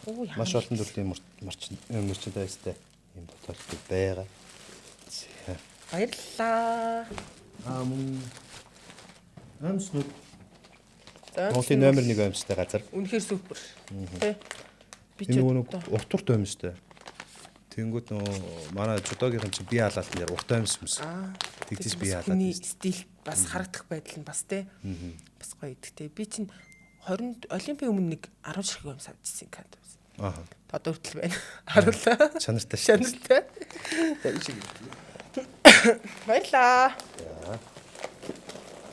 Оо маш олон төрлийн мерчендайзтай юм фотологууд байгаа. Баярлаа. Мөн амснууд Монголын номер 1 амьстай газар. Үнэхээр супер. Тэ. Би ч урт амьстай. Тэнгүүд нөө манай жудогийн чинь бие халаалтан дээр урт амьс юмс. Тэгдэж бие халаалт. Хүний стил бас харагдах байдал нь бас тэ. Бас гоё идэгтэй. Би чинь 20 Олимпийн өмнө нэг 10 ширхэг амьс авчихсан кад. Аа. Одоо хүртэл байна. Харуулаа. Чанартай. Чанартай. Баярлаа.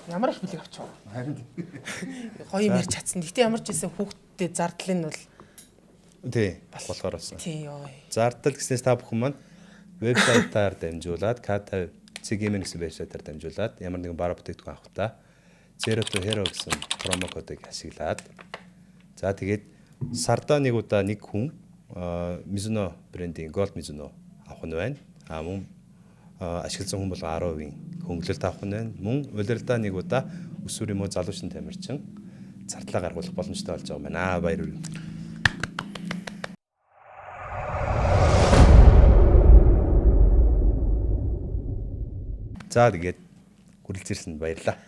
Ямар их бэлэг авчих вэ? Харин Гоё юм ярьж чадсан. Гэтэ ямар ч хэлсэн хүүхдтэй зардлын нь бол тий болохоор болсон. тий ёо. Зардал гэснээс та бүхэн маань вебсайтаар дамжуулаад K50 CGM гэсэн вебсайтаар дамжуулаад ямар нэгэн бараа бүтээгдэхүүн авахдаа Zero to Hero гэсэн промо кодыг ашиглаад за тэгээд сардаа нэг удаа нэг хүн Mizuno брендийн Gold Mizuno авах нь байна. Мөн ашигласан хүн бол 10% хөнгөлөлт авах нь байна. Мөн улирлаа нэг удаа өсвөр юм уу залуучны тамирчин зардлаа гаргуулах боломжтой болж байгаа юм байна. Баяр хүргэе. За тэгээд хүрэлцээрсэнд баярлалаа.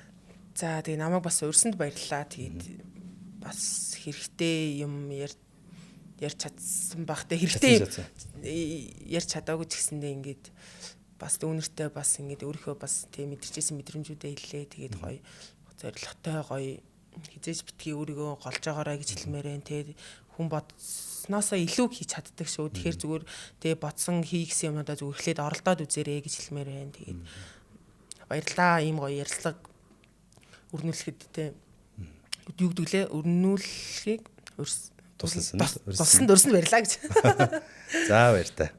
За тэгээ намайг бас урьсанд баярлалаа. Тэгээд бас хэрэгтэй юм ярьж чадсан бах. Тэ хэрэгтэй ярьж чадаагүй ч гэсэндээ ингээд бас дүүнэртэй бас ингээд өөрийнхөө бас тийм мэдэрчээсэн мэдрэмжүүдээ хэллээ. Тэгээд гоё зоригтой гоё хизээж битгий өөрийгөө голж байгаарай гэж хэлмээр байна. Тэгээд хүн бодсноосоо илүү хийж чаддаг шүү. Тэгэхээр зүгээр тэгээ бодсон хий гэсэн юмудаа зүгээр эхлээд оролдоод үзээрэй гэж хэлмээр байна. Тэгээд баярлалаа. Ийм гоё ярилцлага өрнүүлэхэд те юу гэдэг лээ өрнүүлэхийг тусласан. Тусанд өрсөнд баярлаа гэж. За баяртай.